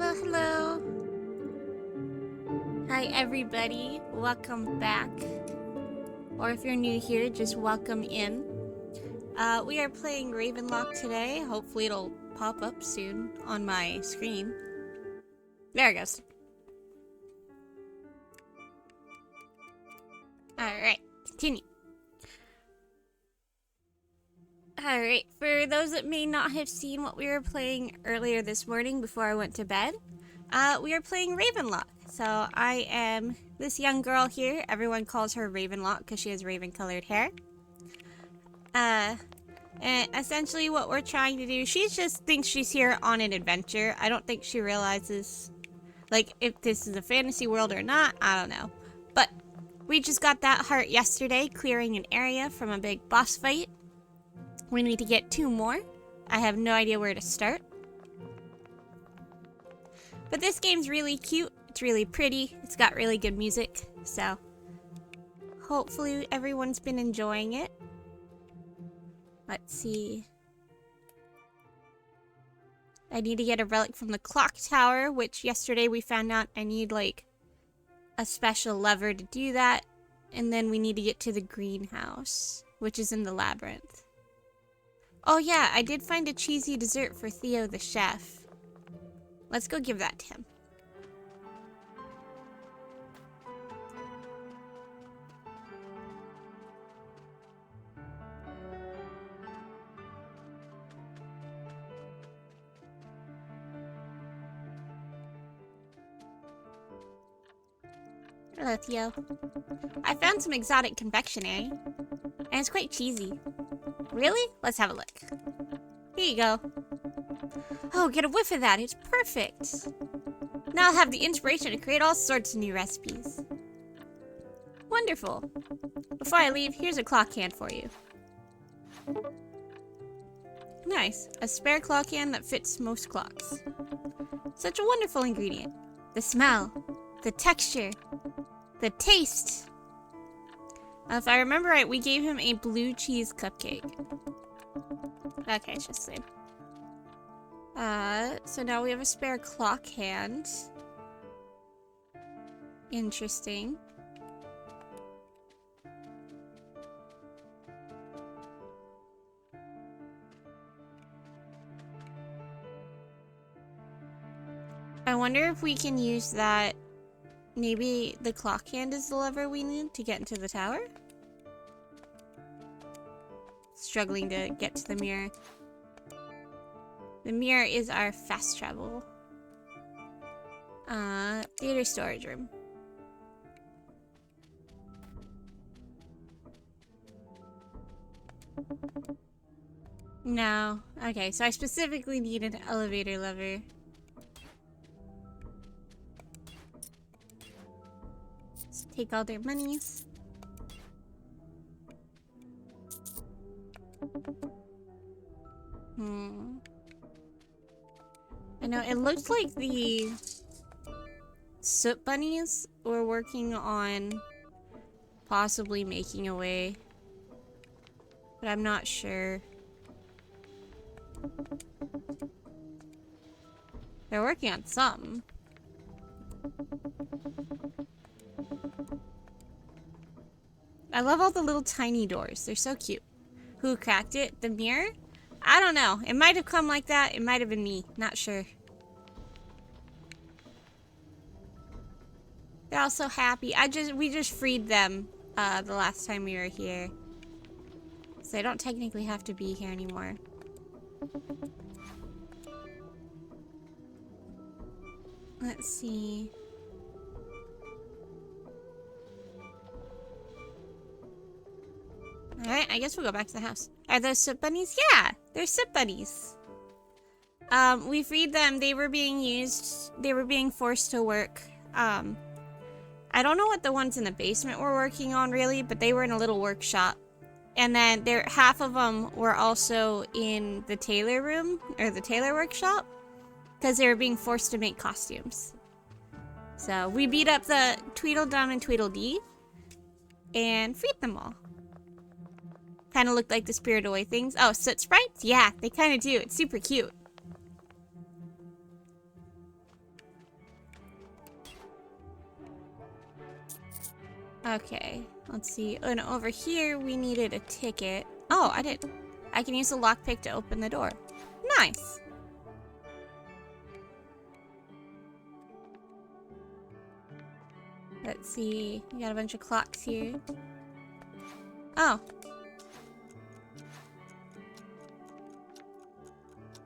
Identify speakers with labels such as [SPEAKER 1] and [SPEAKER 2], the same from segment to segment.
[SPEAKER 1] Hello. Hi, everybody. Welcome back. Or if you're new here, just welcome in. We are playing Ravenlok today. Hopefully it'll pop up soon on my screen. There it goes. Alright, continue. Alright, for those that may not have seen what we were playing earlier this morning before I went to bed, we are playing Ravenlok. So I am this young girl here. Everyone calls her Ravenlok because she has raven-colored hair. And essentially what we're trying to do, she just thinks she's here on an adventure. I don't think she realizes, like, if this is a fantasy world or not. I don't know. But we just got that heart yesterday, clearing an area from a big boss fight. We need to get 2 more. I have no idea where to start. But this game's really cute. It's really pretty. It's got really good music. So hopefully everyone's been enjoying it. Let's see. I need to get a relic from the clock tower, which yesterday we found out I need like a special lever to do that. And then we need to get to the greenhouse, which is in the labyrinth. Oh yeah, I did find a cheesy dessert for Theo the chef. Let's go give that to him. Hello, Theo. I found some exotic confectionery, and it's quite cheesy. Really? Let's have a look. Here you go. Oh, get a whiff of that. It's perfect. Now I'll have the inspiration to create all sorts of new recipes. Wonderful. Before I leave, here's a clock hand for you. Nice. A spare clock hand that fits most clocks. Such a wonderful ingredient. The smell, the texture, the taste. If I remember right, we gave him a blue cheese cupcake. Okay, it's just the same. So now we have a spare clock hand. Interesting. I wonder if we can use that. Maybe the clock hand is the lever we need to get into the tower? Struggling to get to the mirror. The mirror is our fast travel. Theater storage room. No. Okay, so I specifically need an elevator lever. Let's take all their monies. I know, it looks like the soot bunnies were working on possibly making a way, but I'm not sure. They're working on something. I love all the little tiny doors. They're so cute. Who cracked it? The mirror? I don't know. It might have come like that. It might have been me. Not sure. They're all so happy. We just freed them the last time we were here. So they don't technically have to be here anymore. Let's see. Alright, I guess we'll go back to the house. Are those soot bunnies? Yeah, they're soot bunnies. We freed them. They were being used. They were being forced to work. I don't know what the ones in the basement were working on really, but they were in a little workshop. And then half of them were also in the tailor room, or the tailor workshop, because they were being forced to make costumes. So we beat up the Tweedledum and Tweedledee and freed them all. Kind of look like the Spirit Away things. Oh, soot sprites? Yeah, they kind of do. It's super cute. Okay, let's see. And over here, we needed a ticket. Oh, I did. I can use the lockpick to open the door. Nice. Let's see. We got a bunch of clocks here. Oh.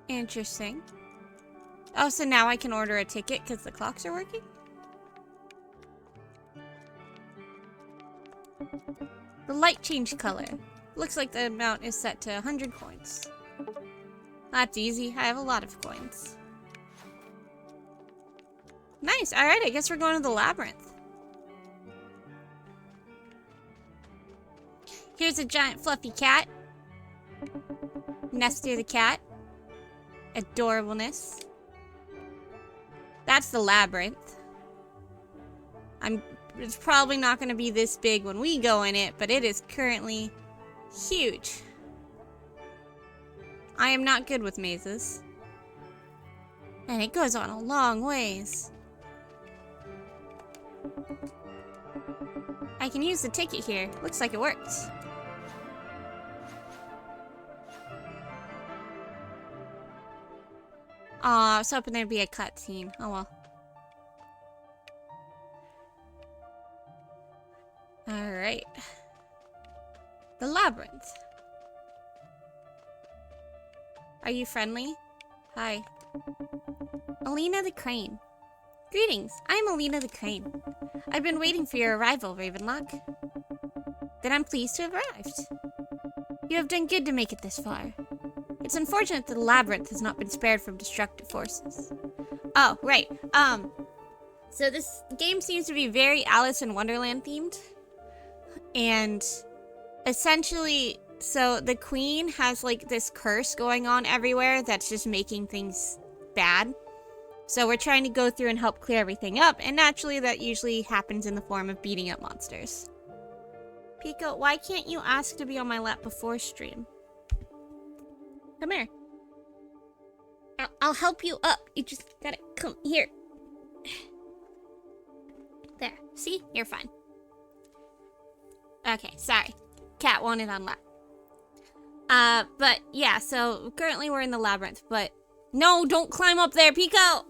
[SPEAKER 1] Interesting. Oh, so now I can order a ticket because the clocks are working? The light changed color. Looks like the amount is set to 100 coins. That's easy. I have a lot of coins. Nice. Alright, I guess we're going to the labyrinth. Here's a giant fluffy cat. Nestor the cat. Adorableness. That's the labyrinth. It's probably not going to be this big when we go in it, but it is currently huge. I am not good with mazes. And it goes on a long ways. I can use the ticket here. Looks like it works. Aw, I was hoping there'd be a cutscene. Oh well. Alright. The labyrinth. Are you friendly? Hi. Alina the Crane. Greetings, I'm Alina the Crane. I've been waiting for your arrival, Ravenlok. Then I'm pleased to have arrived. You have done good to make it this far. It's unfortunate that the labyrinth has not been spared from destructive forces. Oh, right. So this game seems to be very Alice in Wonderland themed. And essentially, so the queen has like this curse going on everywhere that's just making things bad. So we're trying to go through and help clear everything up, and naturally that usually happens in the form of beating up monsters. Pico, why can't you ask to be on my lap before stream? Come here. I'll help you up. You just gotta come here. There. See? You're fine. Okay, sorry. Cat wanted on lap. But yeah, so currently we're in the labyrinth, but no, don't climb up there, Pico!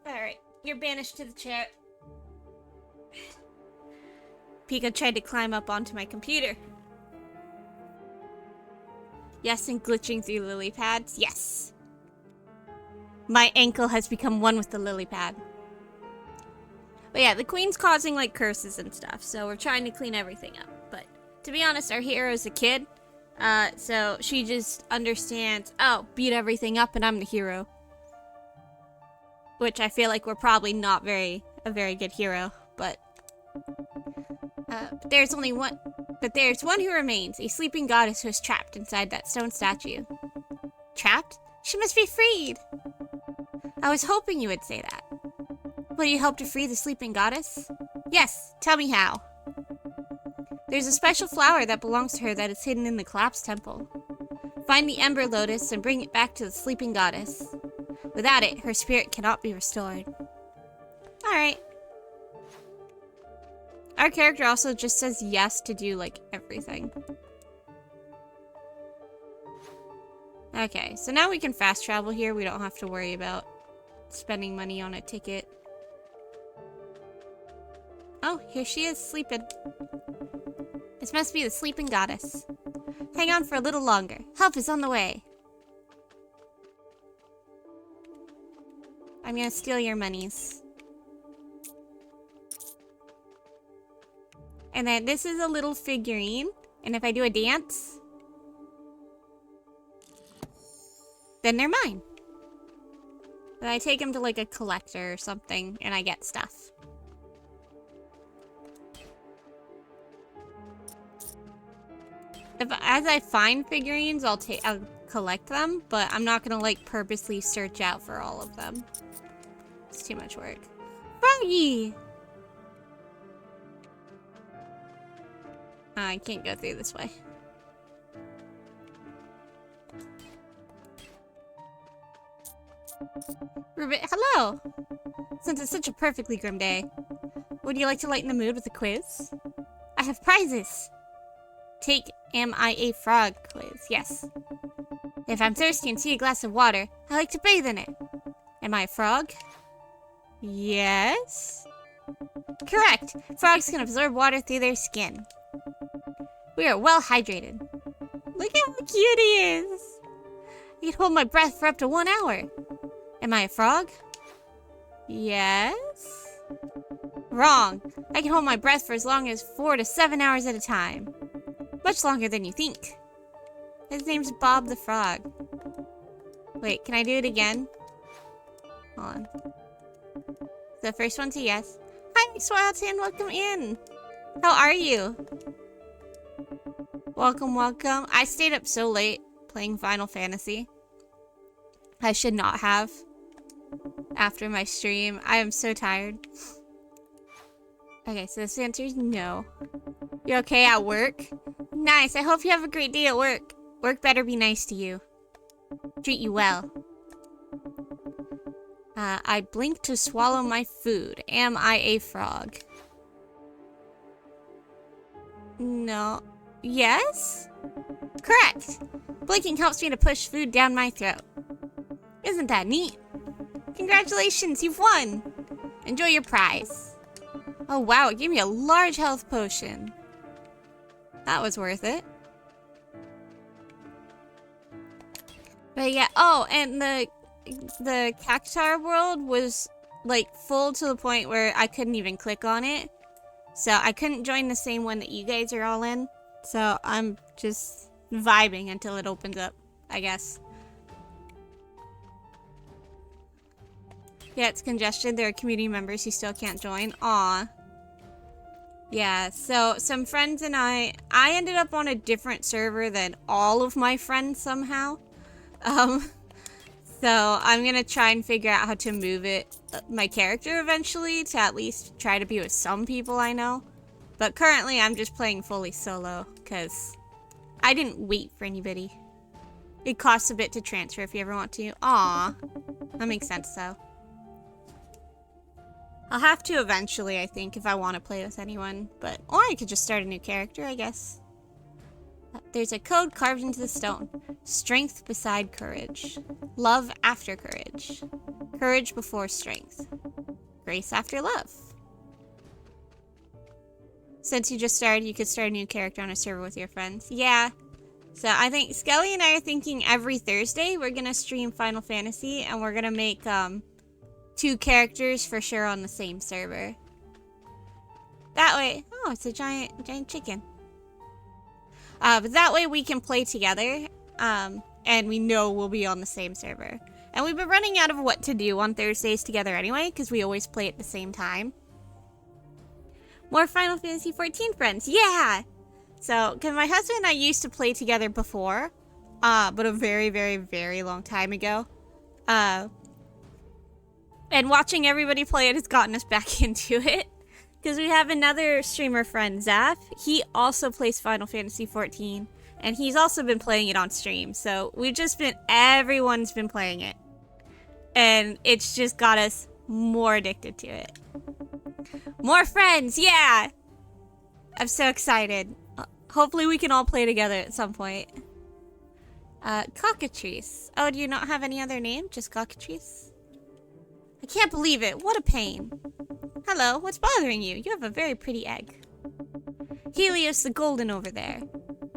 [SPEAKER 1] Alright, you're banished to the chair. Pico tried to climb up onto my computer. Yes, and glitching through lily pads. Yes. My ankle has become one with the lily pad. But yeah, the queen's causing like curses and stuff, so we're trying to clean everything up. But to be honest, our hero is a kid, so she just understands, oh, beat everything up and I'm the hero. Which I feel like we're probably not a very good hero, but there's only one. But there's one who remains, a sleeping goddess who is trapped inside that stone statue. Trapped? She must be freed! I was hoping you would say that. Will you help to free the sleeping goddess? Yes, tell me how. There's a special flower that belongs to her that is hidden in the collapsed temple. Find the Ember Lotus and bring it back to the sleeping goddess. Without it, her spirit cannot be restored. Alright. Our character also just says yes to do, like, everything. Okay, so now we can fast travel here. We don't have to worry about spending money on a ticket. Oh, here she is, sleeping. This must be the sleeping goddess. Hang on for a little longer. Help is on the way. I'm gonna steal your monies. And then this is a little figurine. And if I do a dance, then they're mine. Then I take them to like a collector or something and I get stuff. As I find figurines, I'll collect them, but I'm not gonna like purposely search out for all of them. It's too much work. Froggy! I can't go through this way. Hello! Since it's such a perfectly grim day, would you like to lighten the mood with a quiz? I have prizes! Take Am I a Frog quiz. Yes. If I'm thirsty and see a glass of water, I like to bathe in it. Am I a frog? Yes. Correct! Frogs can absorb water through their skin. We are well hydrated. Look at how cute he is! I can hold my breath for up to 1 hour. Am I a frog? Yes. Wrong. I can hold my breath for as long as 4 to 7 hours at a time. Much longer than you think. His name's Bob the Frog. Wait, can I do it again? Hold on. The first one's a yes. Hi, Swilton, welcome in. How are you? Welcome, welcome. I stayed up so late playing Final Fantasy. I should not have. After my stream. I am so tired. Okay, so this answer is no. You're okay at work? Nice, I hope you have a great day at work. Work better be nice to you. Treat you well. I blink to swallow my food. Am I a frog? No. Yes? Correct! Blinking helps me to push food down my throat. Isn't that neat? Congratulations, you've won! Enjoy your prize. Oh wow, it gave me a large health potion. That was worth it. But yeah, oh, and the Cactar world was like full to the point where I couldn't even click on it. So I couldn't join the same one that you guys are all in. So I'm just vibing until it opens up, I guess. Yeah, it's congested. There are community members who still can't join. Aw. Yeah, so some friends and I ended up on a different server than all of my friends somehow. So I'm gonna try and figure out how to move my character eventually to at least try to be with some people I know. But currently I'm just playing fully solo because I didn't wait for anybody. It costs a bit to transfer if you ever want to. Aw, that makes sense though. I'll have to eventually, I think, if I want to play with anyone. Or I could just start a new character, I guess. There's a code carved into the stone. Strength beside courage. Love after courage. Courage before strength. Grace after love. Since you just started, you could start a new character on a server with your friends. Yeah. So I think Skelly and I are thinking every Thursday we're going to stream Final Fantasy. And we're going to make 2 characters for sure on the same server. That way... Oh, it's a giant chicken. But that way we can play together, and we know we'll be on the same server. And we've been running out of what to do on Thursdays together anyway, because we always play at the same time. More Final Fantasy 14 friends, yeah! So, because my husband and I used to play together before, but a very, very, very long time ago. And watching everybody play it has gotten us back into it. Because we have another streamer friend, Zaf. He also plays Final Fantasy 14. And he's also been playing it on stream. So everyone's been playing it. And it's just got us more addicted to it. More friends, yeah! I'm so excited. Hopefully we can all play together at some point. Cockatrice. Oh, do you not have any other name? Just Cockatrice? I can't believe it. What a pain. Hello, what's bothering you? You have a very pretty egg. Helios the Golden over there.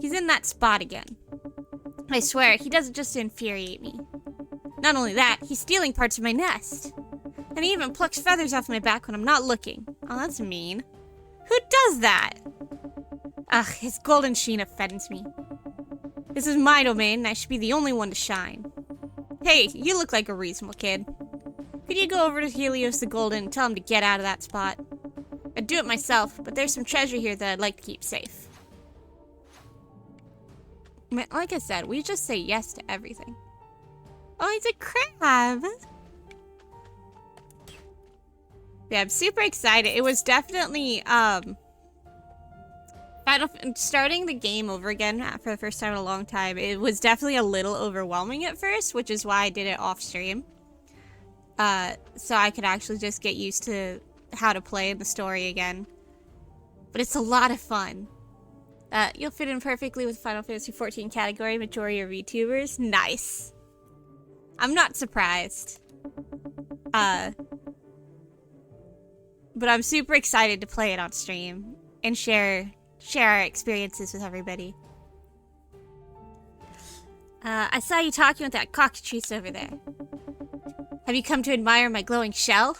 [SPEAKER 1] He's in that spot again. I swear, he does it just to infuriate me. Not only that, he's stealing parts of my nest. And he even plucks feathers off my back when I'm not looking. Oh, that's mean. Who does that? Ugh, his golden sheen offends me. This is my domain, and I should be the only one to shine. Hey, you look like a reasonable kid. Could you go over to Helios the Golden and tell him to get out of that spot? I'd do it myself, but there's some treasure here that I'd like to keep safe. Like I said, we just say yes to everything. Oh, he's a crab! Yeah, I'm super excited. It was definitely, starting the game over again for the first time in a long time, it was definitely a little overwhelming at first, which is why I did it off stream. so I could actually just get used to how to play in the story again. But it's a lot of fun. You'll fit in perfectly with Final Fantasy XIV category, majority of VTubers. Nice. I'm not surprised. But I'm super excited to play it on stream and share our experiences with everybody. I saw you talking with that cockatrice over there. Have you come to admire my glowing shell?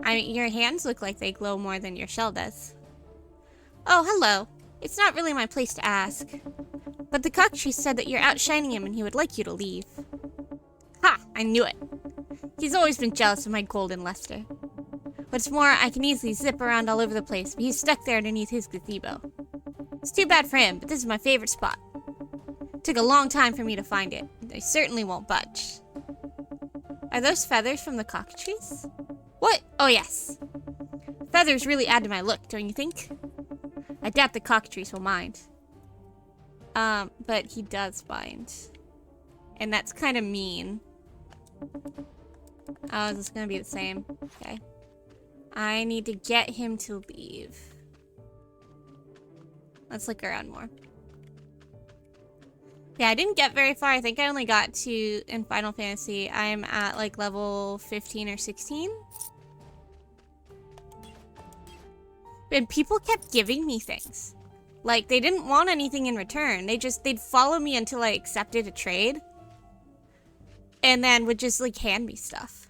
[SPEAKER 1] I mean, your hands look like they glow more than your shell does. Oh, hello. It's not really my place to ask. But the cockatrice said that you're outshining him and he would like you to leave. Ha! I knew it. He's always been jealous of my golden luster. What's more, I can easily zip around all over the place, but he's stuck there underneath his gazebo. It's too bad for him, but this is my favorite spot. It took a long time for me to find it. I certainly won't budge. Are those feathers from the cockatrice? What? Oh, yes. Feathers really add to my look, don't you think? I doubt the cockatrice will mind. But he does mind. And that's kind of mean. Oh, is this gonna be the same? Okay. I need to get him to leave. Let's look around more. Yeah, I didn't get very far. I think I only got to, in Final Fantasy, I'm at like level 15 or 16. And people kept giving me things. Like, they didn't want anything in return. They'd follow me until I accepted a trade. And then would just, like, hand me stuff.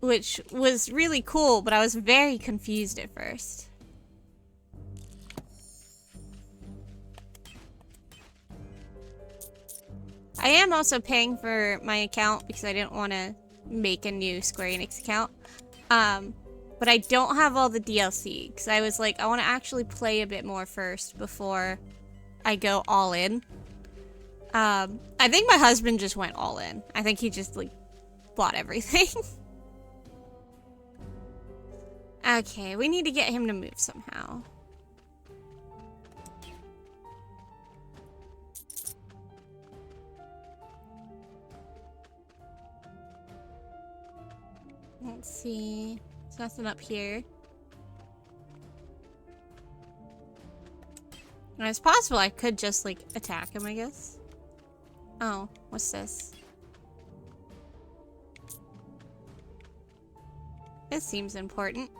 [SPEAKER 1] Which was really cool, but I was very confused at first. I am also paying for my account because I didn't want to make a new Square Enix account. But I don't have all the DLC because I was like, I want to actually play a bit more first before I go all in. I think my husband just went all in. I think he just like bought everything. Okay, we need to get him to move somehow. Let's see. There's nothing up here. And it's possible I could just, like, attack him, I guess. Oh, what's this? This seems important.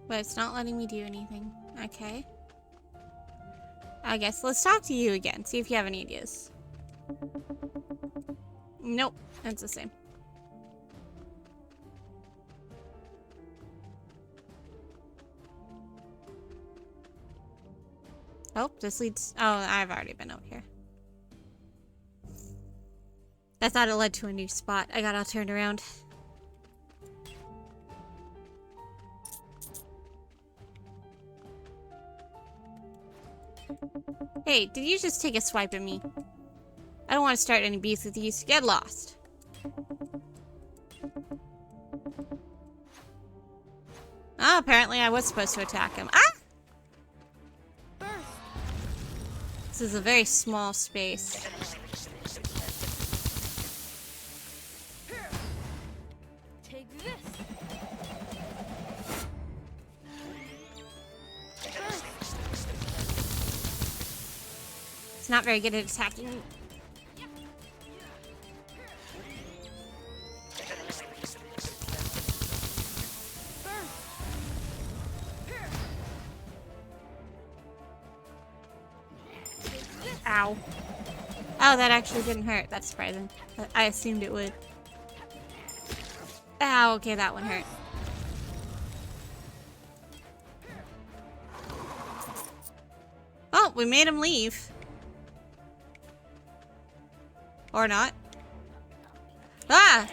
[SPEAKER 1] But it's not letting me do anything. Okay. I guess let's talk to you again. See if you have any ideas. Nope. It's the same. Oh, this leads... Oh, I've already been out here. I thought it led to a new spot. I got all turned around. Hey, did you just take a swipe at me? I don't want to start any beefs with you, so get lost. Ah, apparently I was supposed to attack him. Ah! This is a very small space.
[SPEAKER 2] Take this.
[SPEAKER 1] It's not very good at attacking me. Ow. Oh, that actually didn't hurt. That's surprising. I assumed it would. Ow, okay, that one hurt. Oh, we made him leave. Or not. Ah!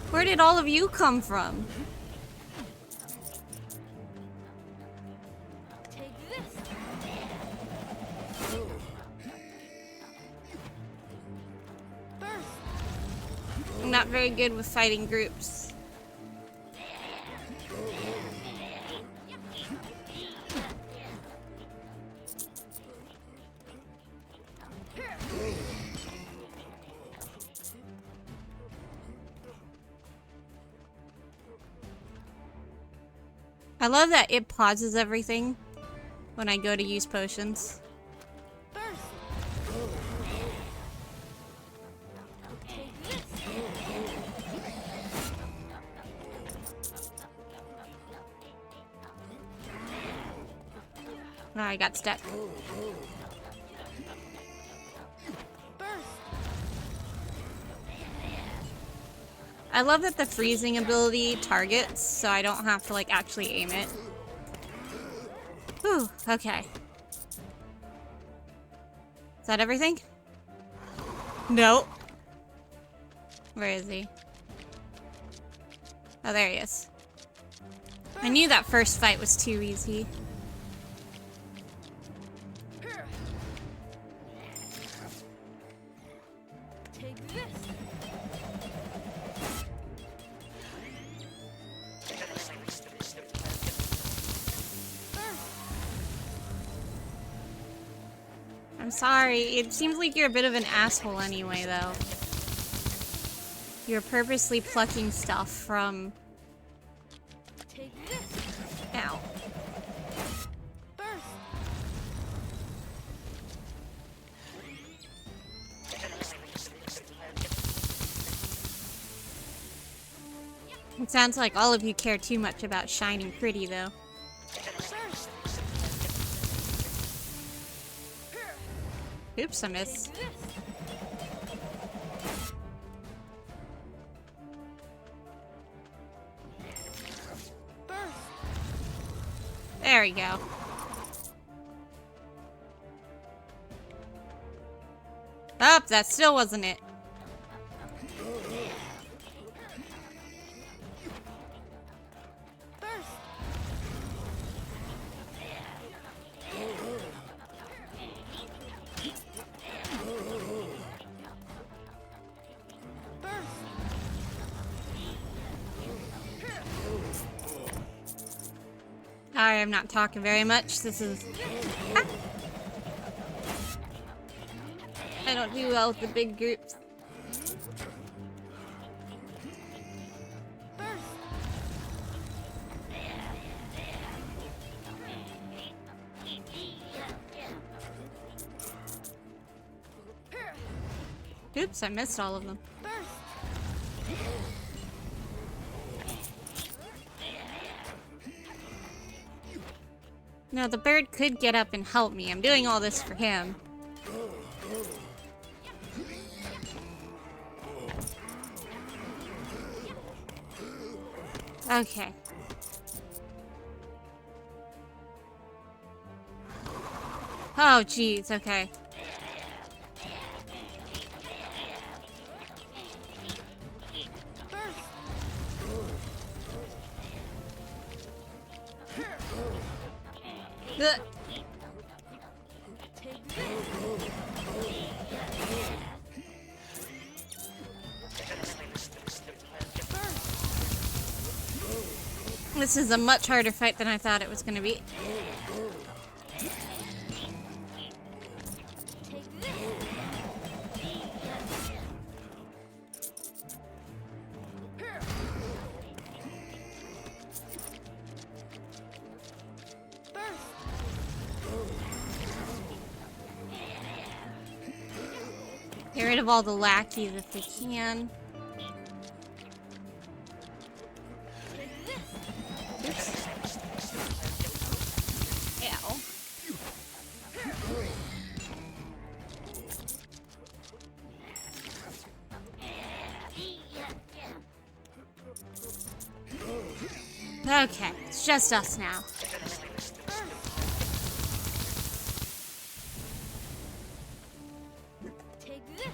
[SPEAKER 1] Where did all of you come from?
[SPEAKER 2] Take this.
[SPEAKER 1] I'm not very good with fighting groups. I love that it pauses everything when I go to use potions.
[SPEAKER 2] First. Take this.
[SPEAKER 1] Oh, I got stuck.
[SPEAKER 2] First.
[SPEAKER 1] I love that the freezing ability targets, so I don't have to, like, actually aim it. Whew, okay. Is that everything? No. Where is he? Oh, there he is. I knew that first fight was too easy.
[SPEAKER 2] Take this.
[SPEAKER 1] I'm sorry. It seems like you're a bit of an asshole anyway, though. You're purposely plucking stuff from...
[SPEAKER 2] Take this.
[SPEAKER 1] Ow.
[SPEAKER 2] First.
[SPEAKER 1] It sounds like all of you care too much about shining pretty, though.
[SPEAKER 2] First.
[SPEAKER 1] Oops, I missed.
[SPEAKER 2] Take this. First.
[SPEAKER 1] There we go. Oh, that still wasn't it.
[SPEAKER 2] First.
[SPEAKER 1] I am not talking very much. This is... Ah. I don't do well with the big groups.
[SPEAKER 2] First.
[SPEAKER 1] Oops, I missed all of them.
[SPEAKER 2] First.
[SPEAKER 1] No, the bird could get up and help me. I'm doing all this for him. Okay. Oh, jeez, okay.
[SPEAKER 2] First.
[SPEAKER 1] Ugh.
[SPEAKER 2] Take this.
[SPEAKER 1] This is a much harder fight than I thought it was gonna be.
[SPEAKER 2] Take this. First.
[SPEAKER 1] Get rid of all the lackeys if we can.
[SPEAKER 2] Take this.
[SPEAKER 1] Oops. Ow. Okay, it's just us now.
[SPEAKER 2] Take this.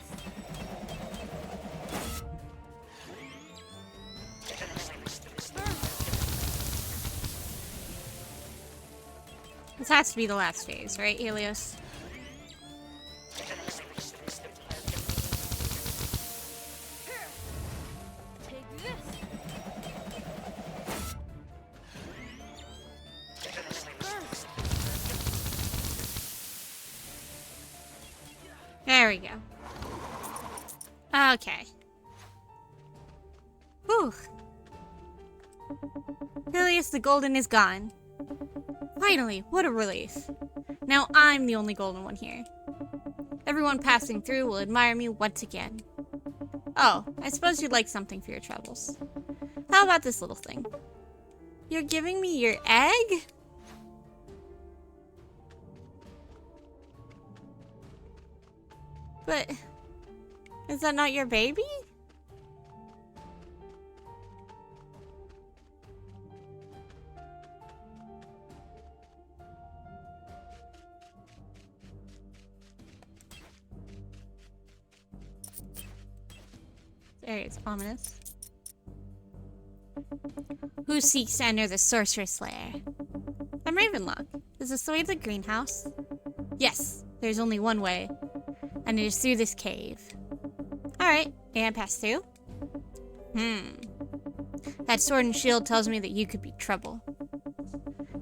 [SPEAKER 1] This has to be the last phase, right, Helios?
[SPEAKER 2] Take this. First.
[SPEAKER 1] There we go. Okay. Whew. Phileas the Golden is gone. Finally, what a relief. Now I'm the only golden one here. Everyone passing through will admire me once again. Oh, I suppose you'd like something for your troubles. How about this little thing? You're giving me your egg? But is that not your baby? There, it's ominous. Who seeks to enter the sorceress lair? I'm Ravenlok. Is this the way to the greenhouse? Yes, there's only one way, and it is through this cave. Alright, may I pass through? That sword and shield tells me that you could be trouble.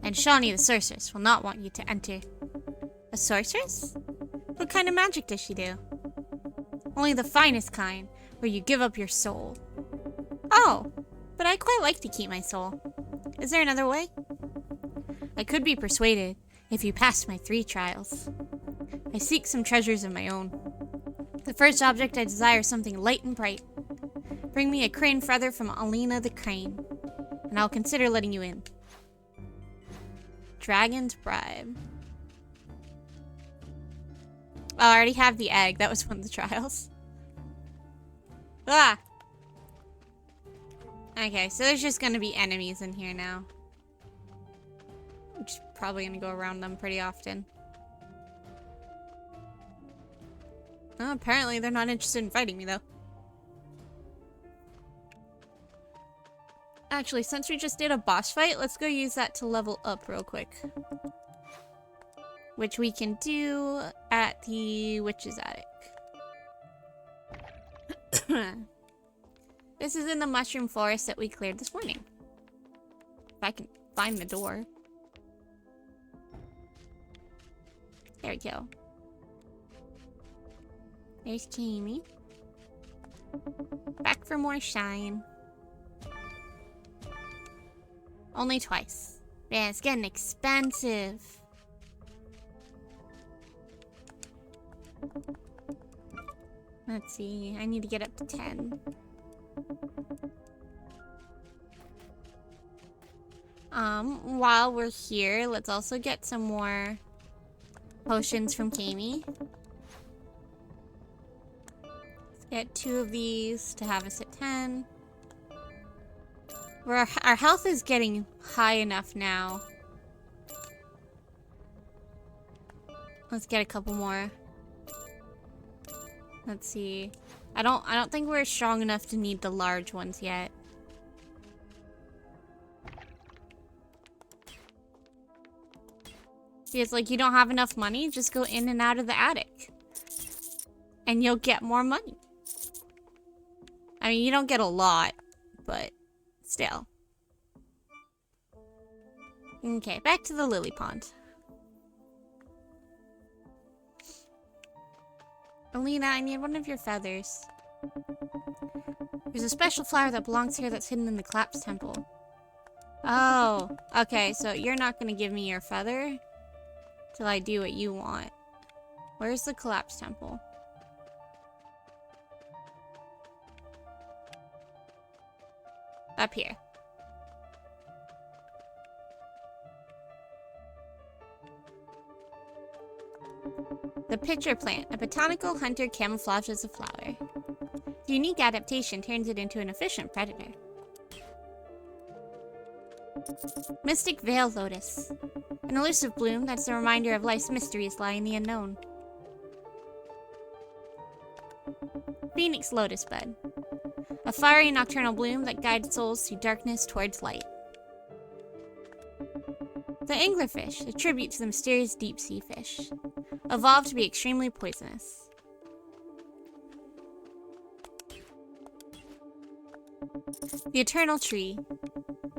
[SPEAKER 1] And Shawnee the sorceress will not want you to enter. A sorceress? What kind of magic does she do? Only the finest kind, where you give up your soul. Oh, but I quite like to keep my soul. Is there another way? I could be persuaded if you passed my 3 trials. I seek some treasures of my own. The first object I desire is something light and bright. Bring me a crane feather from Alina the Crane, and I'll consider letting you in. Dragon's Bribe. Oh, I already have the egg. That was one of the trials. Ah! Okay, so there's just gonna be enemies in here now. I'm just probably gonna go around them pretty often. Oh, apparently they're not interested in fighting me, though. Actually, since we just did a boss fight, let's go use that to level up real quick. Which we can do at the Witch's Attic. This is in the mushroom forest that we cleared this morning. If I can find the door. There we go. There's Kimi. Back for more shine. Only twice. Man, it's getting expensive. Let's see. I need to get up to 10. While we're here, let's also get some more potions from Kimi. Let's get 2 of these to have us at 10. Our health is getting high enough now. Let's get a couple more. Let's see. I don't think we're strong enough to need the large ones yet. See, it's like you don't have enough money, just go in and out of the attic. And you'll get more money. I mean, you don't get a lot, but still. Okay, back to the lily pond. Alina, I need one of your feathers. There's a special flower that belongs here that's hidden in the Collapse Temple. Oh, okay, so you're not gonna give me your feather till I do what you want. Where's the Collapse Temple? Up here. The pitcher plant, a botanical hunter camouflaged as a flower. The unique adaptation turns it into an efficient predator. Mystic Veil Lotus, an elusive bloom that's a reminder of life's mysteries lie in the unknown. Phoenix Lotus Bud, a fiery nocturnal bloom that guides souls through darkness towards light. The anglerfish, a tribute to the mysterious deep-sea fish, evolved to be extremely poisonous. The eternal tree.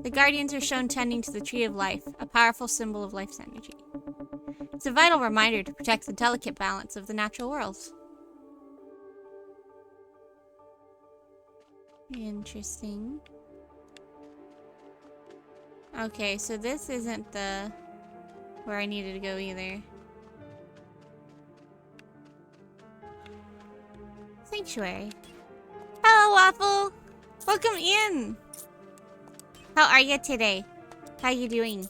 [SPEAKER 1] The guardians are shown tending to the tree of life, a powerful symbol of life's energy. It's a vital reminder to protect the delicate balance of the natural world. Interesting. Okay, so this isn't the... where I needed to go either. Sanctuary. Hello, Waffle! Welcome in! How are you today? How you doing?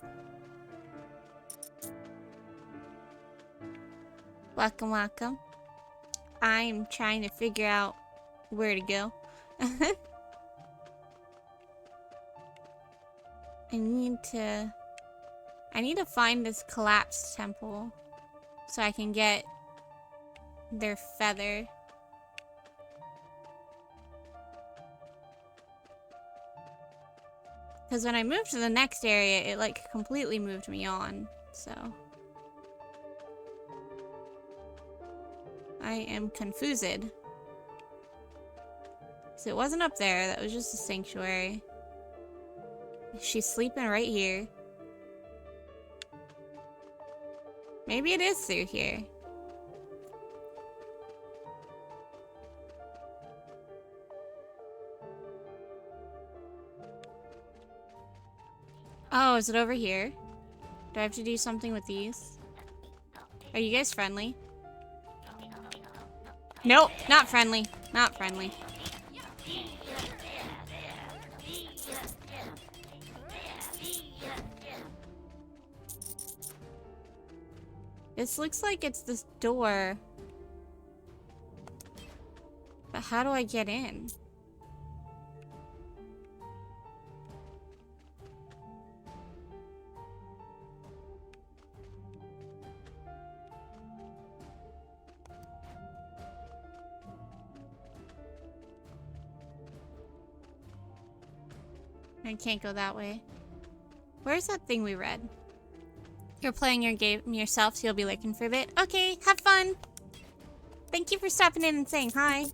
[SPEAKER 1] Welcome, welcome. I'm trying to figure out where to go. I need to find this collapsed temple so I can get their feather. Because when I moved to the next area, it like completely moved me on, so. I am confused. So it wasn't up there, that was just a sanctuary. She's sleeping right here. Maybe it is through here. Oh, is it over here? Do I have to do something with these? Are you guys friendly? Nope, not friendly. Not friendly. This looks like it's this door. But how do I get in? I can't go that way. Where's that thing we read? You're playing your game yourself, so you'll be looking for a bit. Okay, have fun! Thank you for stopping in and saying hi.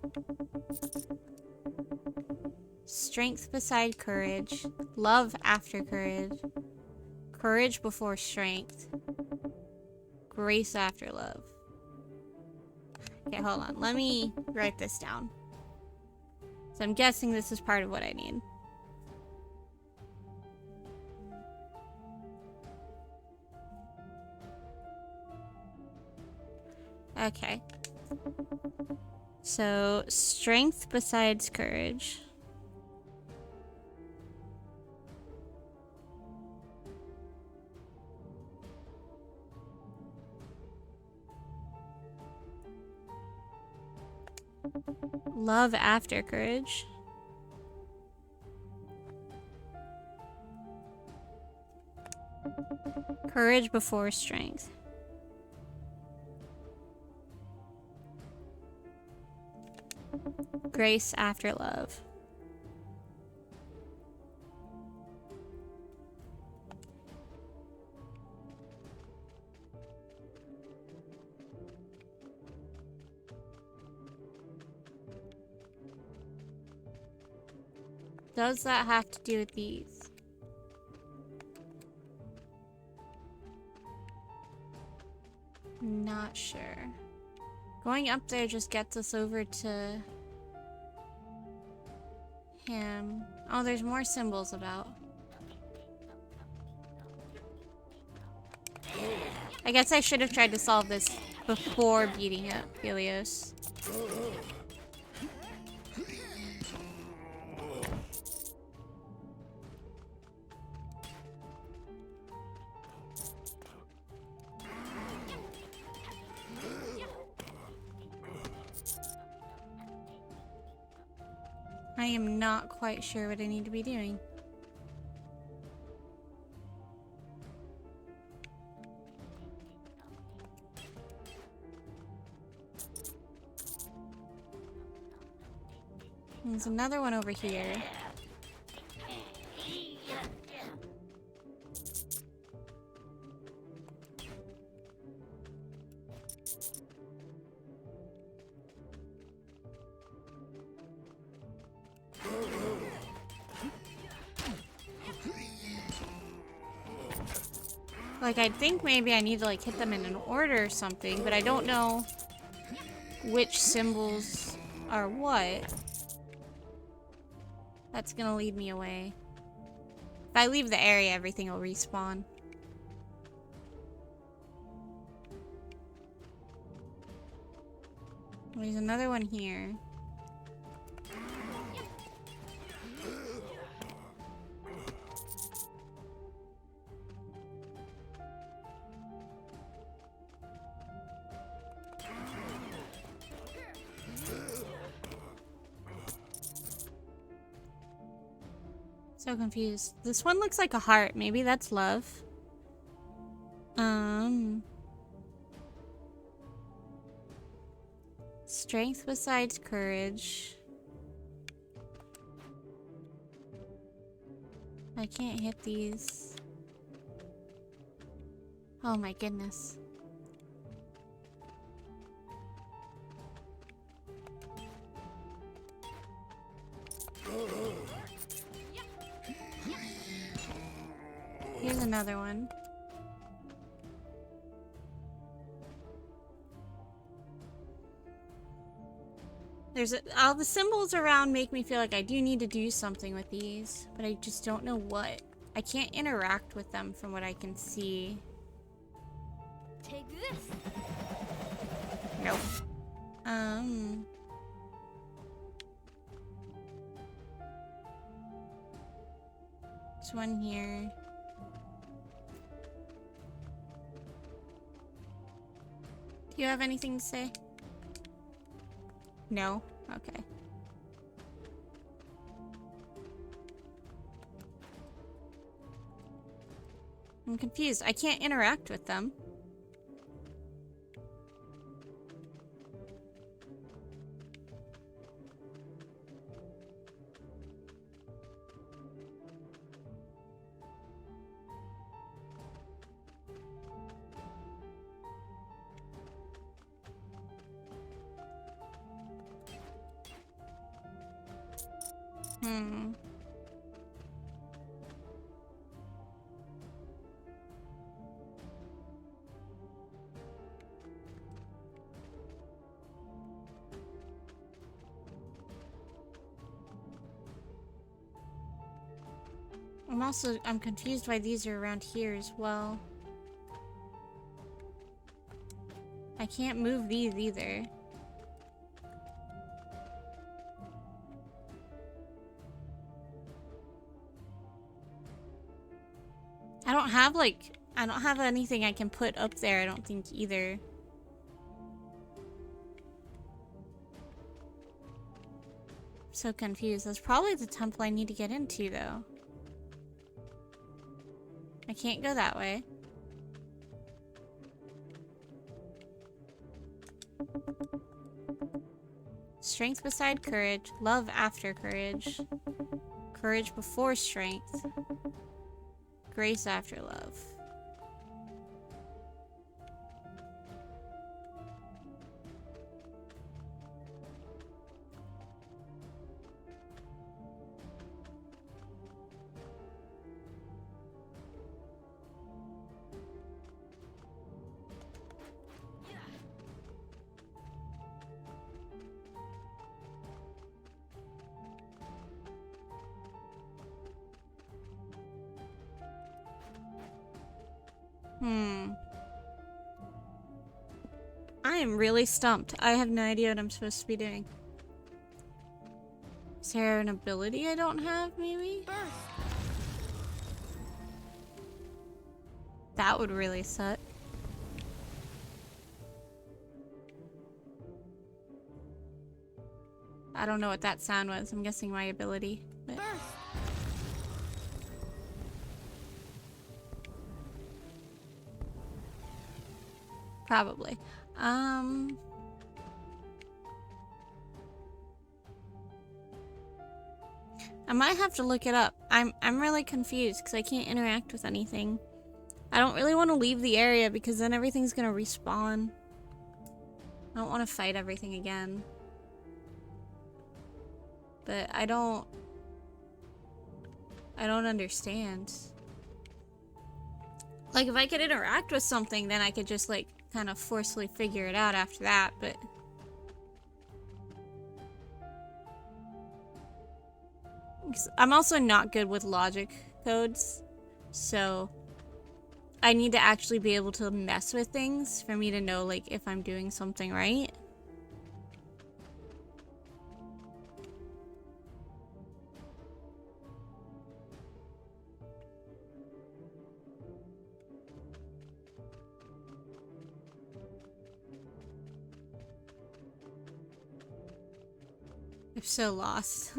[SPEAKER 1] Strength beside courage. Love after courage. Courage before strength. Grace after love. Okay, hold on. Let me write this down. So I'm guessing this is part of what I need. Okay. So, strength besides courage. Love after courage. Courage before strength. Grace after love. Does that have to do with these? Not sure. Going up there just gets us over to him. Oh, there's more symbols about. I guess I should have tried to solve this before beating up Helios. I am not quite sure what I need to be doing. There's another one over here. Like, I think maybe I need to, like, hit them in an order or something, but I don't know which symbols are what. That's gonna lead me away. If I leave the area, everything will respawn. There's another one here. So confused. This one looks like a heart. Maybe that's love. Strength besides courage. I can't hit these. Oh my goodness. Here's another one. All the symbols around make me feel like I do need to do something with these, but I just don't know what. I can't interact with them from what I can see.
[SPEAKER 2] Take this.
[SPEAKER 1] Nope. There's one here. Do you have anything to say? No? Okay. I'm confused. I can't interact with them. I'm confused why these are around here as well. I can't move these either. I don't have anything I can put up there, I don't think either. I'm so confused. That's probably the temple I need to get into, though. I can't go that way. Strength beside courage, love after courage, courage before strength, grace after love. I am really stumped. I have no idea what I'm supposed to be doing. Is there an ability I don't have, maybe?
[SPEAKER 2] Burst.
[SPEAKER 1] That would really suck. I don't know what that sound was. I'm guessing my ability. But...
[SPEAKER 2] Burst.
[SPEAKER 1] Probably. I might have to look it up. I'm really confused because I can't interact with anything. I don't really want to leave the area because then everything's gonna respawn. I don't want to fight everything again. But I don't understand. Like, if I could interact with something, then I could just, like, kind of forcefully figure it out after that, but... I'm also not good with logic codes. So I need to actually be able to mess with things for me to know, like, if I'm doing something right. I'm so lost.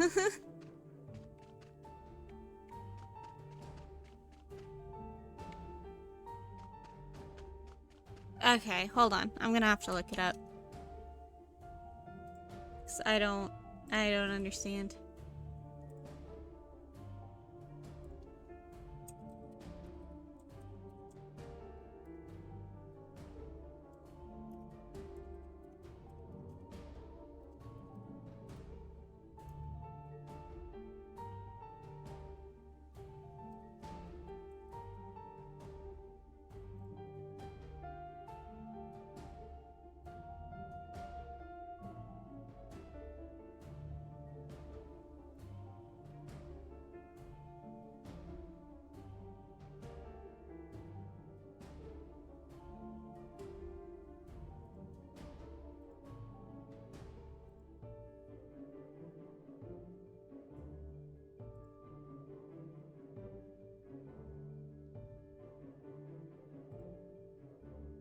[SPEAKER 1] Okay, hold on. I'm gonna have to look it up. 'Cause I don't understand.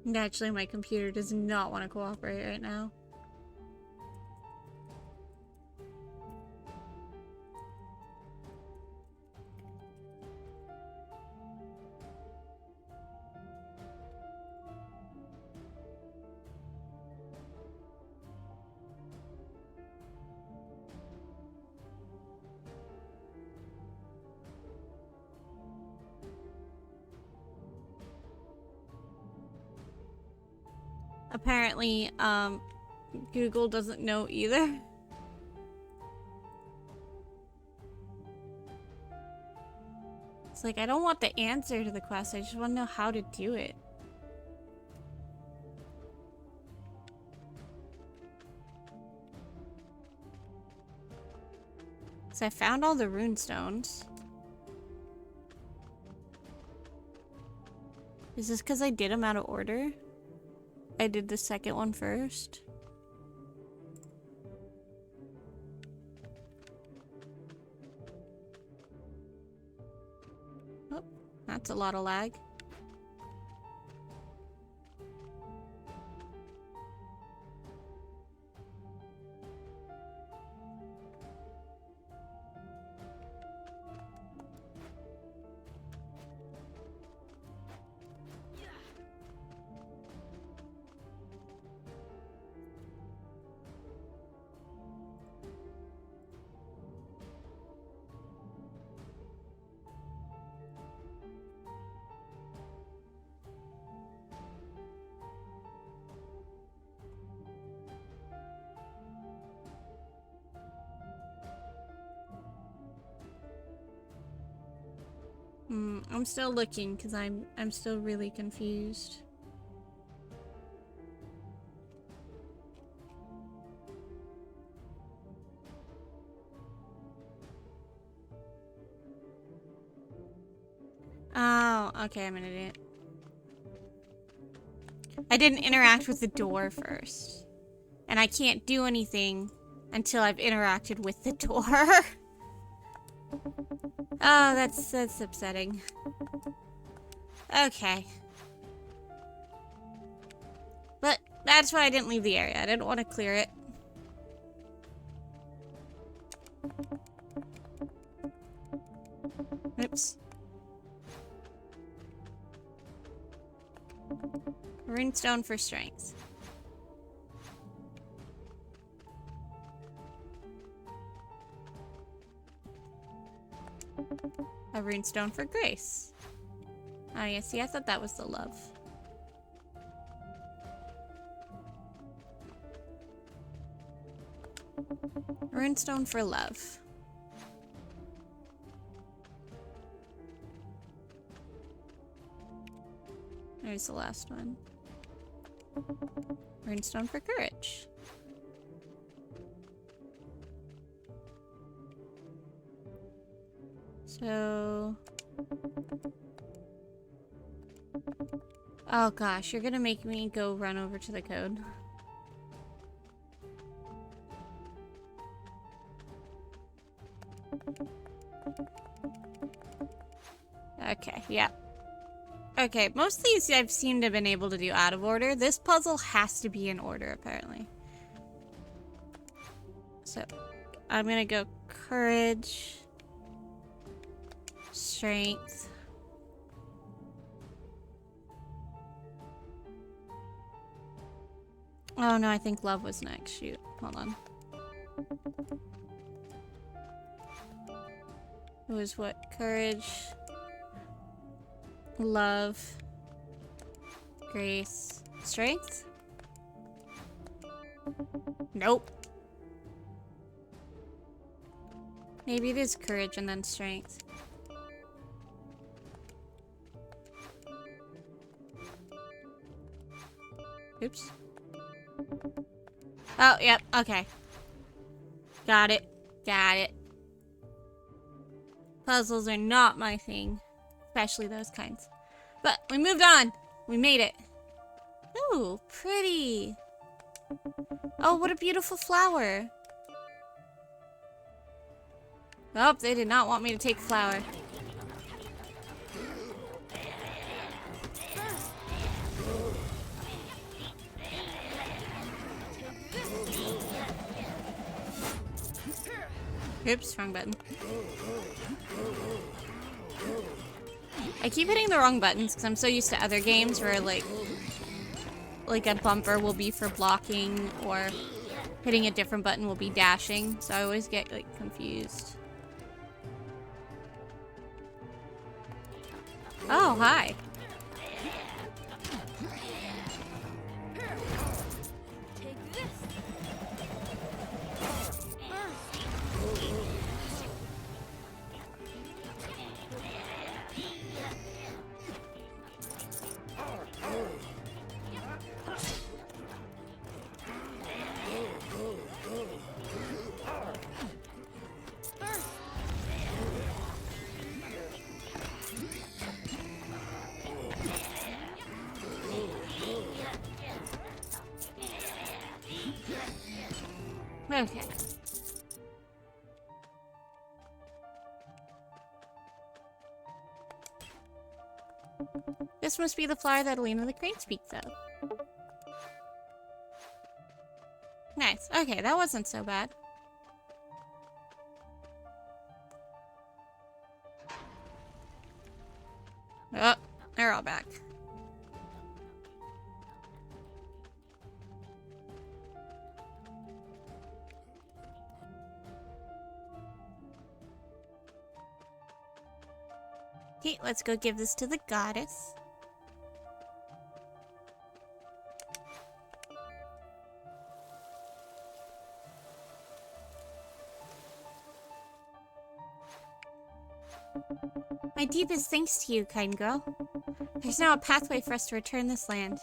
[SPEAKER 1] Naturally, my computer does not want to cooperate right now. Apparently, Google doesn't know either. It's like, I don't want the answer to the quest, I just want to know how to do it. So I found all the rune stones. Is this because I did them out of order? I did the second one first. Oh, that's a lot of lag. I'm still looking because I'm still really confused. Oh, okay, I'm an idiot. I didn't interact with the door first. And I can't do anything until I've interacted with the door. Oh, that's upsetting. Okay. But that's why I didn't leave the area. I didn't want to clear it. Oops. Runestone for strength. A runestone for grace. Oh yeah, see, I thought that was the love. Runestone for love. There's the last one. Runestone for courage. So Oh gosh, you're gonna make me go run over to the code. Okay, yeah. Okay, most of these I've seemed to have been able to do out of order. This puzzle has to be in order, apparently. So, I'm gonna go courage, strength. Oh no, I think love was next. Shoot, hold on. It was what? Courage, love, grace, strength? Nope. Maybe it is courage and then strength. Oops. Oh, yep, okay. Got it. Got it. Puzzles are not my thing. Especially those kinds. But we moved on. We made it. Ooh, pretty. Oh, what a beautiful flower. Oh, they did not want me to take flower. Oops, wrong button. I keep hitting the wrong buttons because I'm so used to other games where like a bumper will be for blocking or hitting a different button will be dashing. So I always get like confused. Oh, hi.
[SPEAKER 2] Take this.
[SPEAKER 1] Okay. This must be the flower that Alina the Crane speaks of. Nice. Okay, that wasn't so bad. Oh, they're all back. Okay, let's go give this to the goddess. My deepest thanks to you, kind girl. There's now a pathway for us to return this land.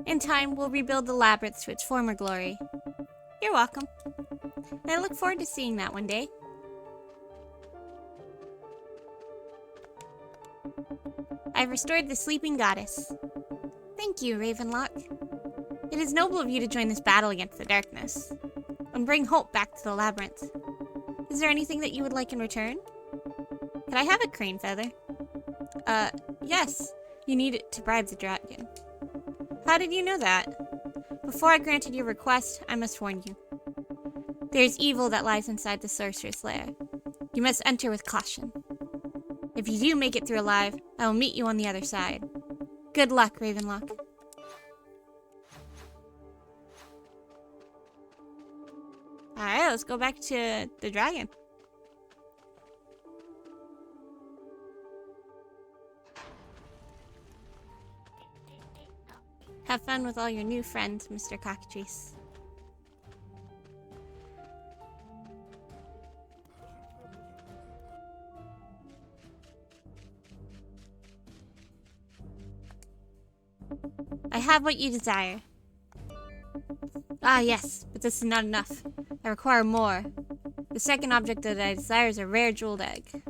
[SPEAKER 1] In time, we'll rebuild the labyrinth to its former glory. You're welcome. And I look forward to seeing that one day. I've restored the sleeping goddess. Thank you, Ravenlok. It is noble of you to join this battle against the darkness and bring hope back to the labyrinth. Is there anything that you would like in return? Could I have a crane feather? Yes. You need it to bribe the dragon. How did you know that? Before I granted your request, I must warn you. There is evil that lies inside the sorceress lair. You must enter with caution. If you do make it through alive, I will meet you on the other side. Good luck, Ravenlok. Alright, let's go back to the dragon. Have fun with all your new friends, Mr. Cockatrice. I have what you desire. Ah, yes, but this is not enough. I require more. The second object that I desire is a rare jeweled egg.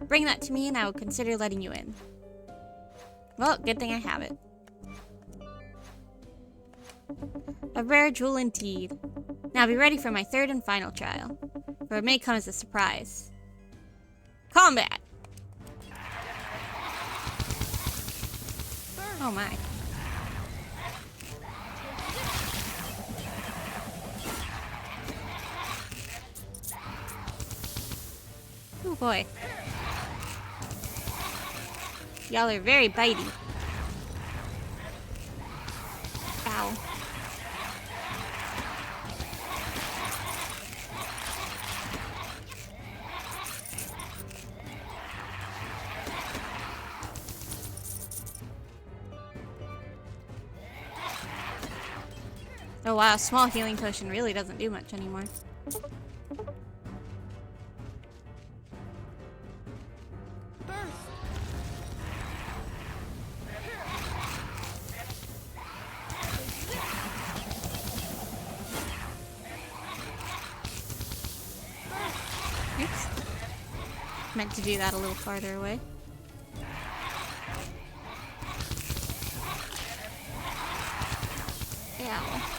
[SPEAKER 1] Bring that to me and I will consider letting you in. Well, good thing I have it. A rare jewel indeed. Now be ready for my third and final trial, for it may come as a surprise. Combat! Oh my. Oh boy. Y'all are very bitey. Ow. Oh wow, small healing potion really doesn't do much anymore. Oops. Meant to do that a little farther away. Ow.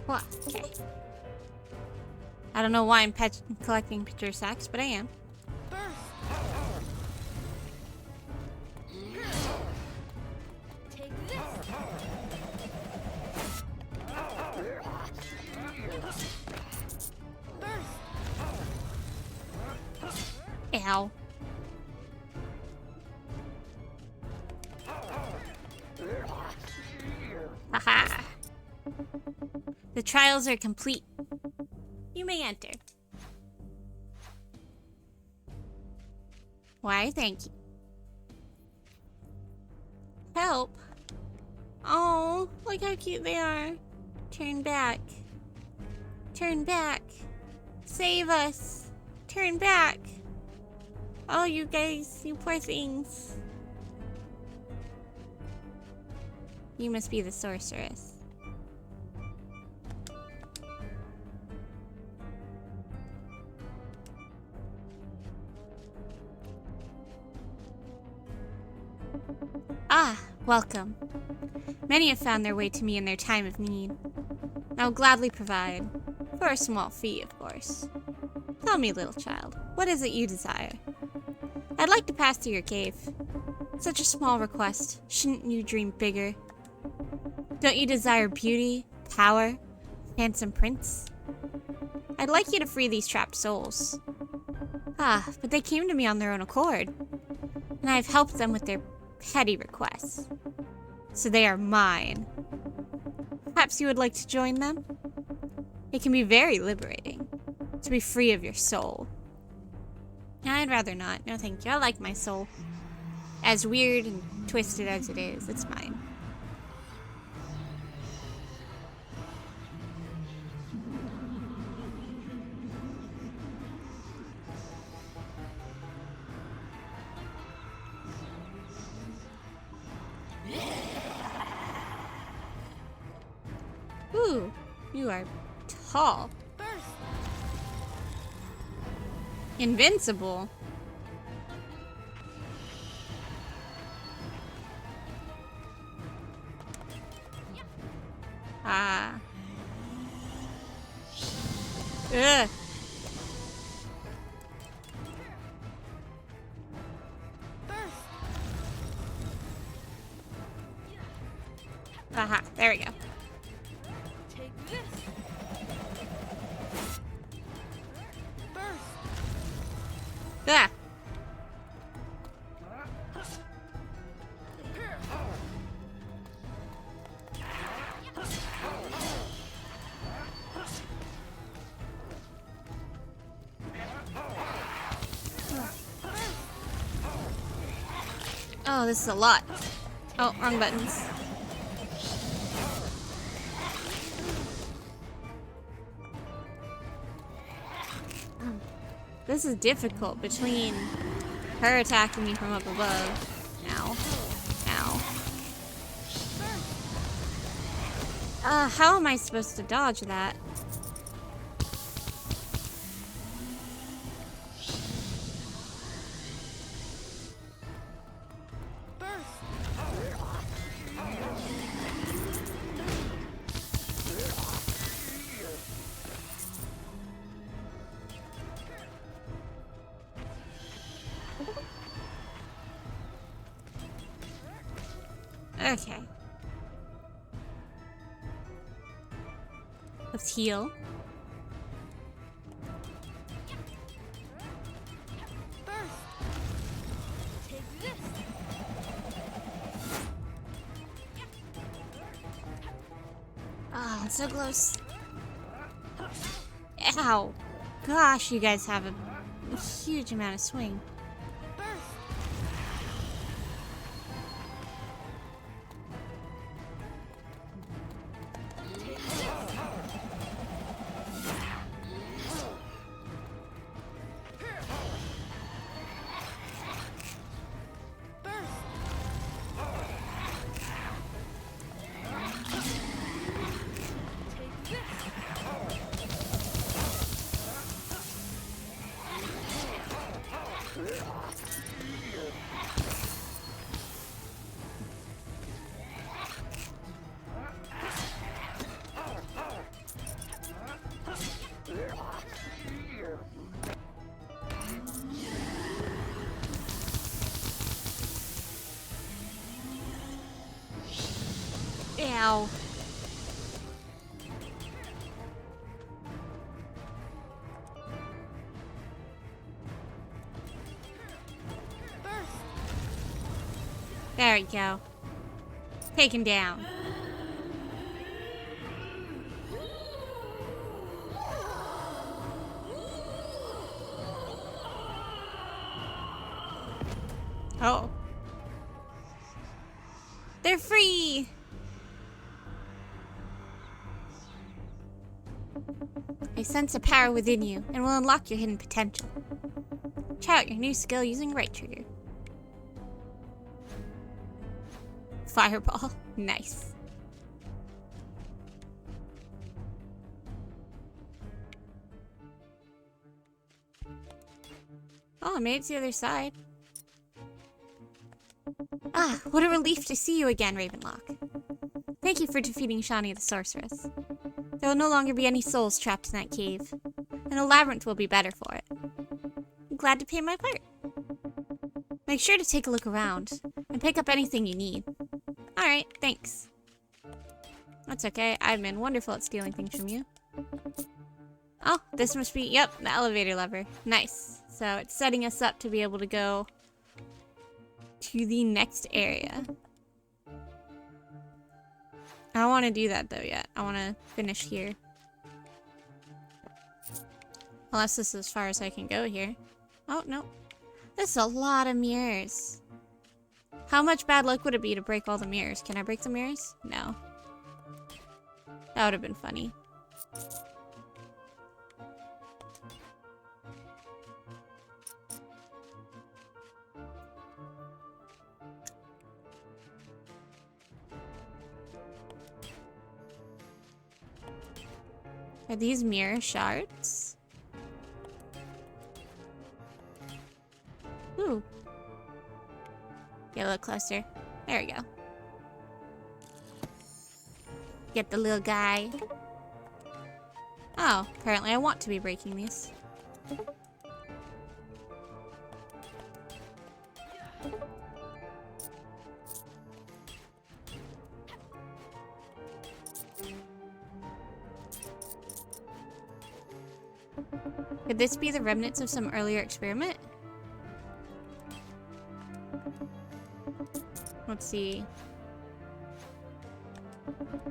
[SPEAKER 1] What? Okay. I don't know why I'm collecting picture sacks, but I am.
[SPEAKER 2] Take this.
[SPEAKER 1] Ow. Haha. The trials are complete. You may enter. Why, thank you. Help. Oh, look how cute they are. Turn back. Turn back. Save us. Turn back. Oh, you guys, you poor things. You must be the sorceress. Ah, welcome. Many have found their way to me in their time of need. I will gladly provide, for a small fee, of course. Tell me, little child, what is it you desire? I'd like to pass through your cave. Such a small request. Shouldn't you dream bigger? Don't you desire beauty, power, handsome prince? I'd like you to free these trapped souls. Ah, but they came to me on their own accord, and I have helped them with their petty requests. So they are mine. Perhaps you would like to join them? It can be very liberating to be free of your soul. I'd rather not. No, thank you. I like my soul. As weird and twisted as it is, it's mine. Ooh, you are tall. Invincible. Ah. Ugh. Aha, there we go.
[SPEAKER 2] Take this.
[SPEAKER 1] Ah. Oh, this is a lot. Oh, wrong buttons. This is difficult between her attacking me from up above. Ow. Ow. How am I supposed to dodge that? Okay. Let's heal. Oh, it's so close. Ow. Gosh, you guys have a huge amount of swing. Ow. There we go. Taken down. Oh. They're free! I sense a power within you and will unlock your hidden potential. Try out your new skill using right trigger. Fireball. Nice. Oh, I made it to the other side. Ah, what a relief to see you again, Ravenlok. Thank you for defeating Shani the Sorceress. There will no longer be any souls trapped in that cave, and a labyrinth will be better for it. I'm glad to play my part. Make sure to take a look around, and pick up anything you need. Alright, thanks. That's okay, I've been wonderful at stealing things from you. Oh, this must be, yep, the elevator lever. Nice. So it's setting us up to be able to go to the next area. I don't want to do that though yet. I want to finish here. Unless this is as far as I can go here. Oh, no. This is a lot of mirrors. How much bad luck would it be to break all the mirrors? Can I break the mirrors? No. That would have been funny. Are these mirror shards? Ooh. Get a little closer. There we go. Get the little guy. Oh, apparently I want to be breaking these. Could this be the remnants of some earlier experiment? Let's see.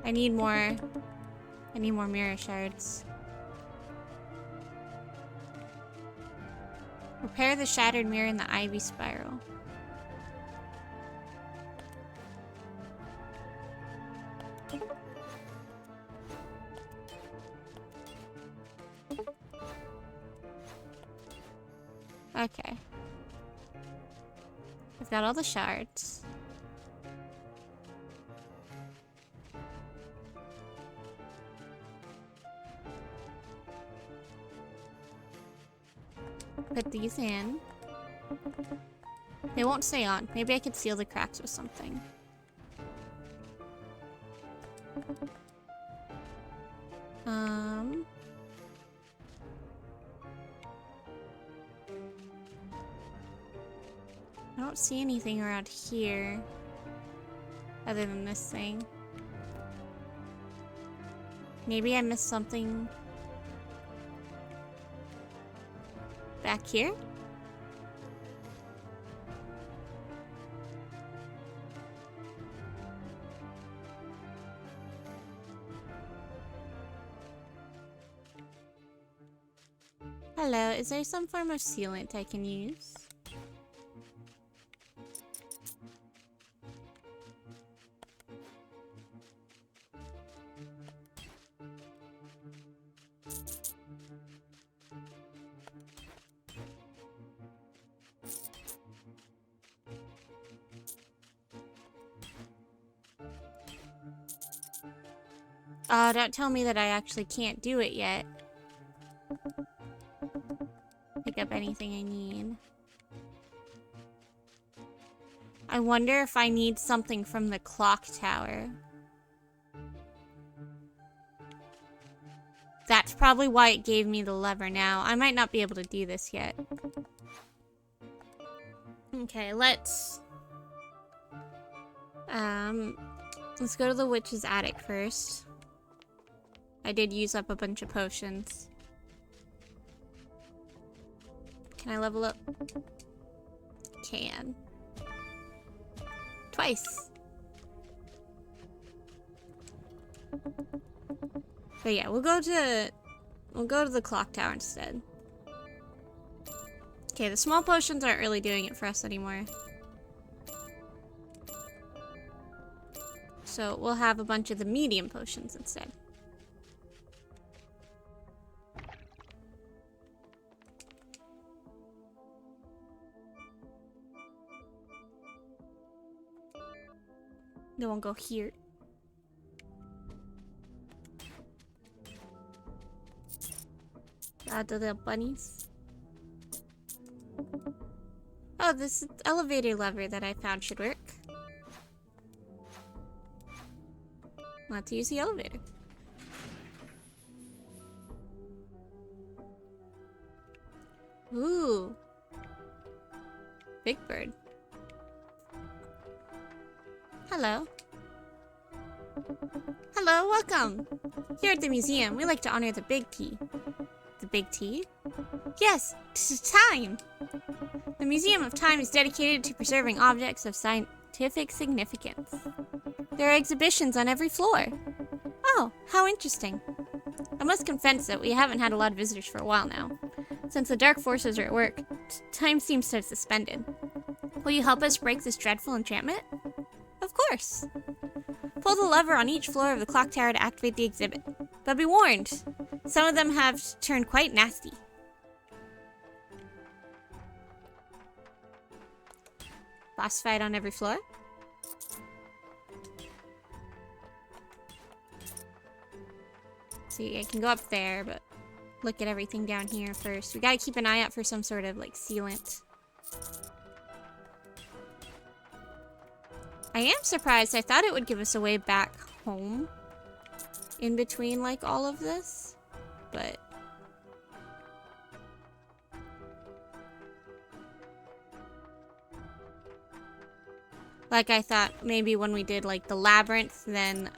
[SPEAKER 1] I need more mirror shards. Repair the shattered mirror in the ivy spiral. Okay. I've got all the shards. Put these in. They won't stay on. Maybe I could seal the cracks with something. I don't see anything around here other than this thing. Maybe I missed something back here? Hello, is there some form of sealant I can use? Oh, don't tell me that I actually can't do it yet. Pick up anything I need. I wonder if I need something from the clock tower. That's probably why it gave me the lever now. I might not be able to do this yet. Okay, let's go to the witch's attic first. I did use up a bunch of potions. Can I level up? Can. Twice. But yeah, we'll go to the clock tower instead. Okay, the small potions aren't really doing it for us anymore. So we'll have a bunch of the medium potions instead. They won't go here. Add the little bunnies. Oh, this elevator lever that I found should work. Let's use the elevator. Ooh. Big bird. Hello. Hello, welcome. Here at the museum, we like to honor the Big T. The Big T? Yes, time! The Museum of Time is dedicated to preserving objects of scientific significance. There are exhibitions on every floor. Oh, how interesting. I must confess that we haven't had a lot of visitors for a while now. Since the dark forces are at work, time seems to have suspended. Will you help us break this dreadful enchantment? Of course. Pull the lever on each floor of the clock tower to activate the exhibit. But be warned, some of them have turned quite nasty. Boss fight on every floor? See, I can go up there, but look at everything down here first. We gotta keep an eye out for some sort of, like, sealant. I am surprised. I thought it would give us a way back home in between, like, all of this, but... like, I thought maybe when we did, like, the labyrinth, then,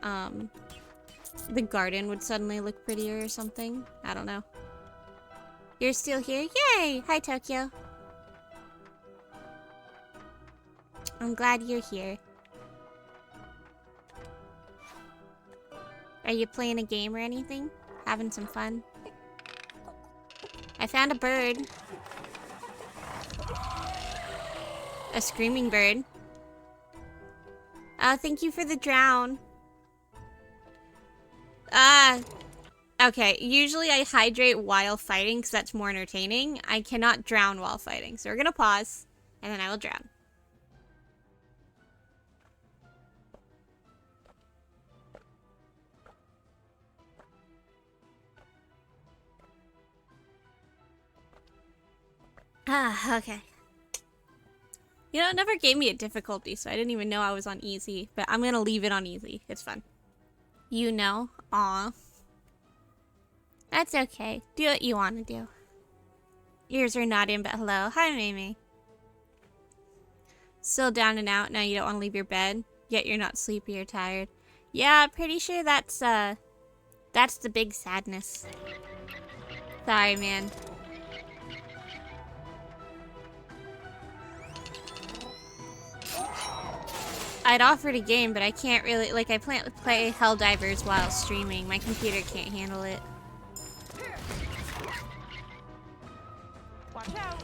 [SPEAKER 1] the garden would suddenly look prettier or something. I don't know. You're still here? Yay! Hi, Tokyo. I'm glad you're here. Are you playing a game or anything? Having some fun? I found a bird. A screaming bird. Oh, thank you for the drown. Okay, usually I hydrate while fighting because that's more entertaining. I cannot drown while fighting. So we're gonna pause, and then I will drown. Ah, okay. You know, it never gave me a difficulty, so I didn't even know I was on easy. But I'm gonna leave it on easy. It's fun. You know? Aw. That's okay. Do what you want to do. Ears are not in, but hello. Hi, Mimi. Still down and out. Now you don't want to leave your bed. Yet you're not sleepy or tired. Yeah, pretty sure that's the big sadness. Sorry, man. I'd offered a game, but I can't really, like, I plan to play Helldivers while streaming. My computer can't handle it.
[SPEAKER 2] Watch out.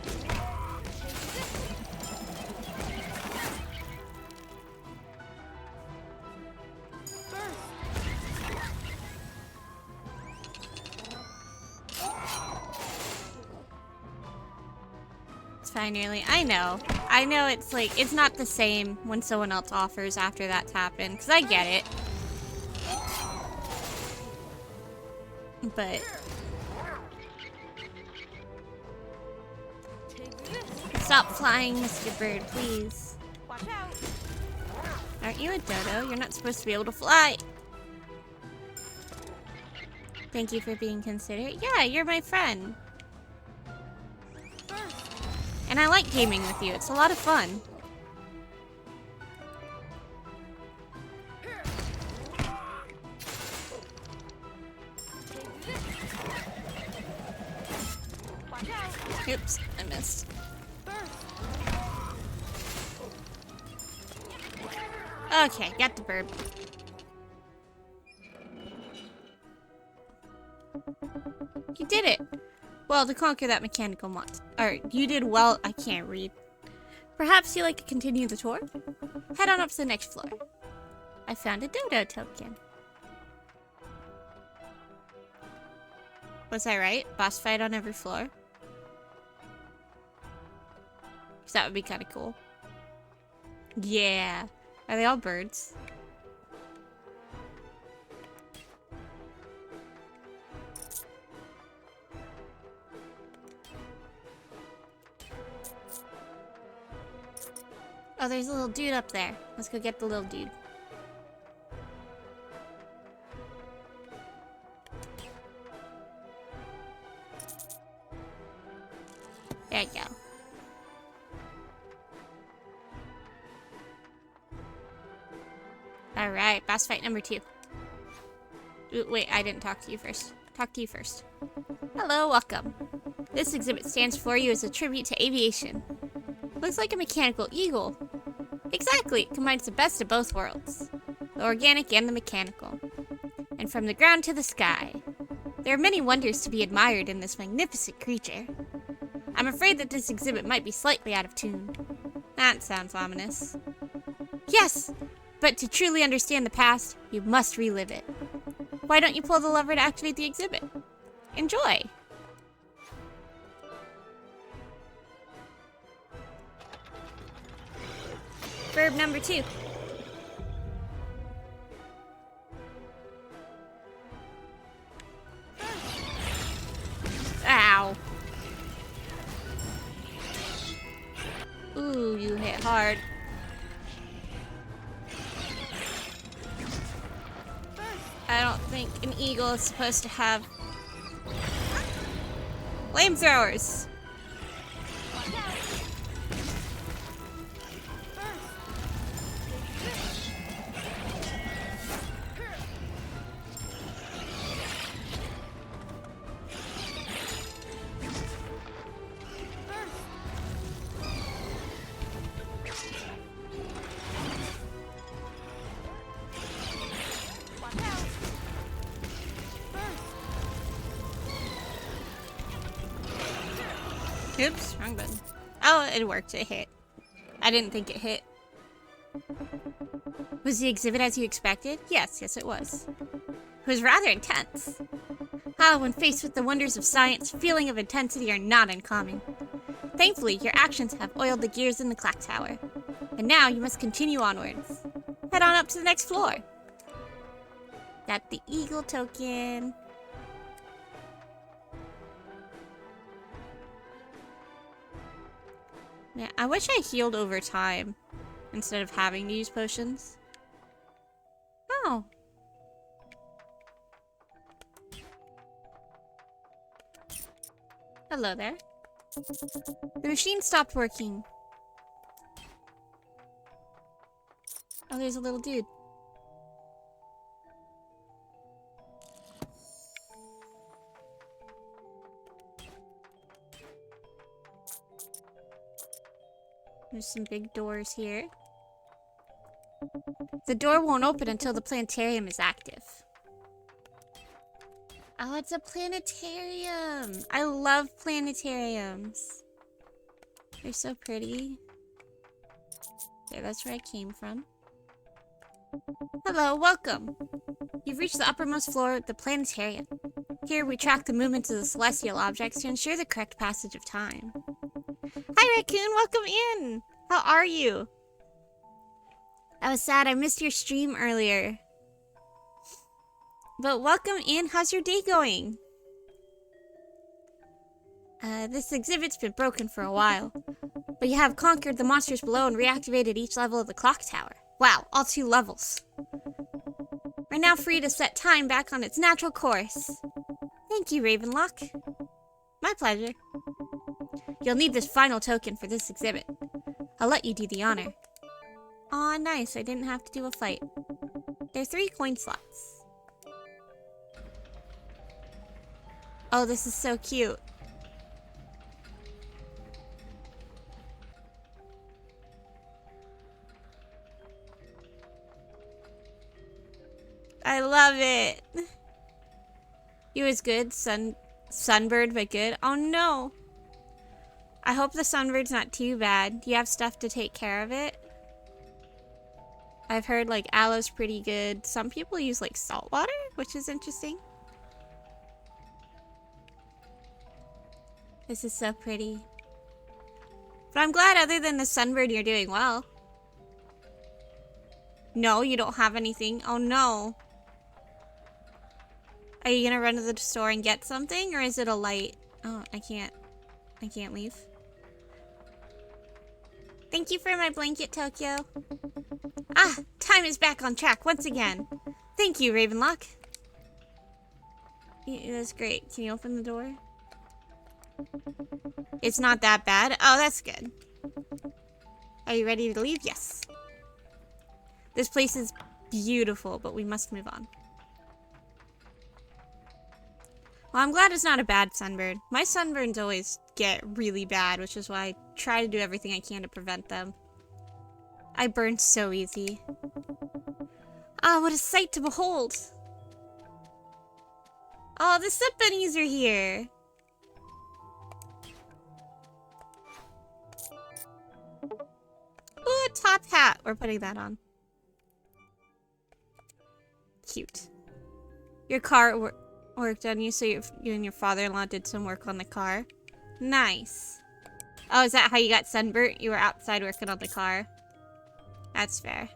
[SPEAKER 1] It's fine, nearly. I know. I know it's like, it's not the same when someone else offers after that's happened, because I get it. But... Stop flying, Mr. Bird, please.
[SPEAKER 2] Watch out.
[SPEAKER 1] Aren't you a dodo? You're not supposed to be able to fly. Thank you for being considerate. Yeah, you're my friend. And I like gaming with you. It's a lot of fun. Oops, I missed. Okay, got the bird. You did it! Well, to conquer that mechanical monster. Alright, you did well. I can't read. Perhaps you'd like to continue the tour? Head on up to the next floor. I found a dodo token. Was I right? Boss fight on every floor? Because that would be kind of cool. Yeah. Are they all birds? Oh, there's a little dude up there. Let's go get the little dude. There you go. Alright, boss fight number 2. Ooh, wait, I didn't talk to you first. Talk to you first. Hello, welcome. This exhibit stands for you as a tribute to aviation. Looks like a mechanical eagle. Exactly, it combines the best of both worlds. The organic and the mechanical. And from the ground to the sky. There are many wonders to be admired in this magnificent creature. I'm afraid that this exhibit might be slightly out of tune. That sounds ominous. Yes, but to truly understand the past, you must relive it. Why don't you pull the lever to activate the exhibit? Enjoy! Verb number 2. Ow. Ooh, you hit hard. I don't think an eagle is supposed to have flamethrowers. Oops, wrong button. Oh, it worked. It hit. I didn't think it hit. Was the exhibit as you expected? Yes, it was. It was rather intense. When faced with the wonders of science, feeling of intensity are not uncommon. Thankfully, your actions have oiled the gears in the clock tower. And now you must continue onwards. Head on up to the next floor. Got the eagle token. Man, I wish I healed over time instead of having to use potions. Oh. Hello there. The machine stopped working. Oh, there's a little dude. There's some big doors here. The door won't open until the planetarium is active. Oh, it's a planetarium. I love planetariums. They're so pretty. There, that's where I came from. Hello, welcome. You've reached the uppermost floor of the planetarium. Here we track the movements of the celestial objects to ensure the correct passage of time. Hi, Raccoon, welcome in. How are you? I was sad I missed your stream earlier. But welcome in. How's your day going? This exhibit's been broken for a while. But you have conquered the monsters below and reactivated each level of the clock tower. Wow, all 2 levels. We're now free to set time back on its natural course. Thank you, Ravenlok. My pleasure. You'll need this final token for this exhibit. I'll let you do the honor. Aw, nice. I didn't have to do a fight. There are 3 coin slots. Oh, this is so cute. I love it. You was good, sunbird, but good. Oh no. I hope the sunbird's not too bad. Do you have stuff to take care of it? I've heard like aloe's pretty good. Some people use like salt water, which is interesting. This is so pretty. But I'm glad other than the sunbird you're doing well. No, you don't have anything. Oh no. Are you gonna run to the store and get something, or is it a light? Oh, I can't leave. Thank you for my blanket, Tokyo. Ah, time is back on track once again. Thank you, Ravenlok. Yeah, that's great. Can you open the door? It's not that bad. Oh, that's good. Are you ready to leave? Yes. This place is beautiful, but we must move on. Well, I'm glad it's not a bad sunburn. My sunburns always get really bad, which is why I try to do everything I can to prevent them. I burn so easy. Ah, what a sight to behold! Oh, the slip bunnies are here! Ooh, a top hat! We're putting that on. Cute. Your car worked on you, so you and your father-in-law did some work on the car. Nice. Oh, is that how you got sunburnt? You were outside working on the car. That's fair.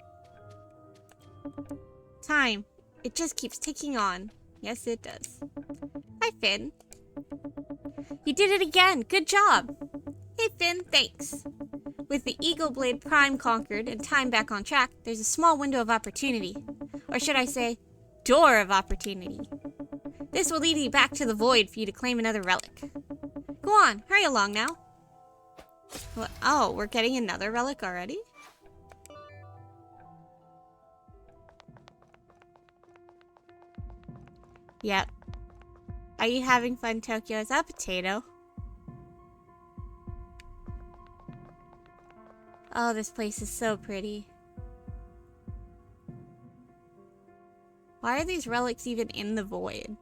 [SPEAKER 1] Time. It just keeps ticking on. Yes, it does. Hi, Finn. You did it again. Good job. Hey, Finn. Thanks. With the Eagle Blade Prime conquered and time back on track, there's a small window of opportunity. Or should I say, door of opportunity. This will lead you back to the void for you to claim another relic. Go on. Hurry along now. What? Oh, we're getting another relic already? Yep. Are you having fun, Tokyo? Is that a potato? Oh, this place is so pretty. Why are these relics even in the void?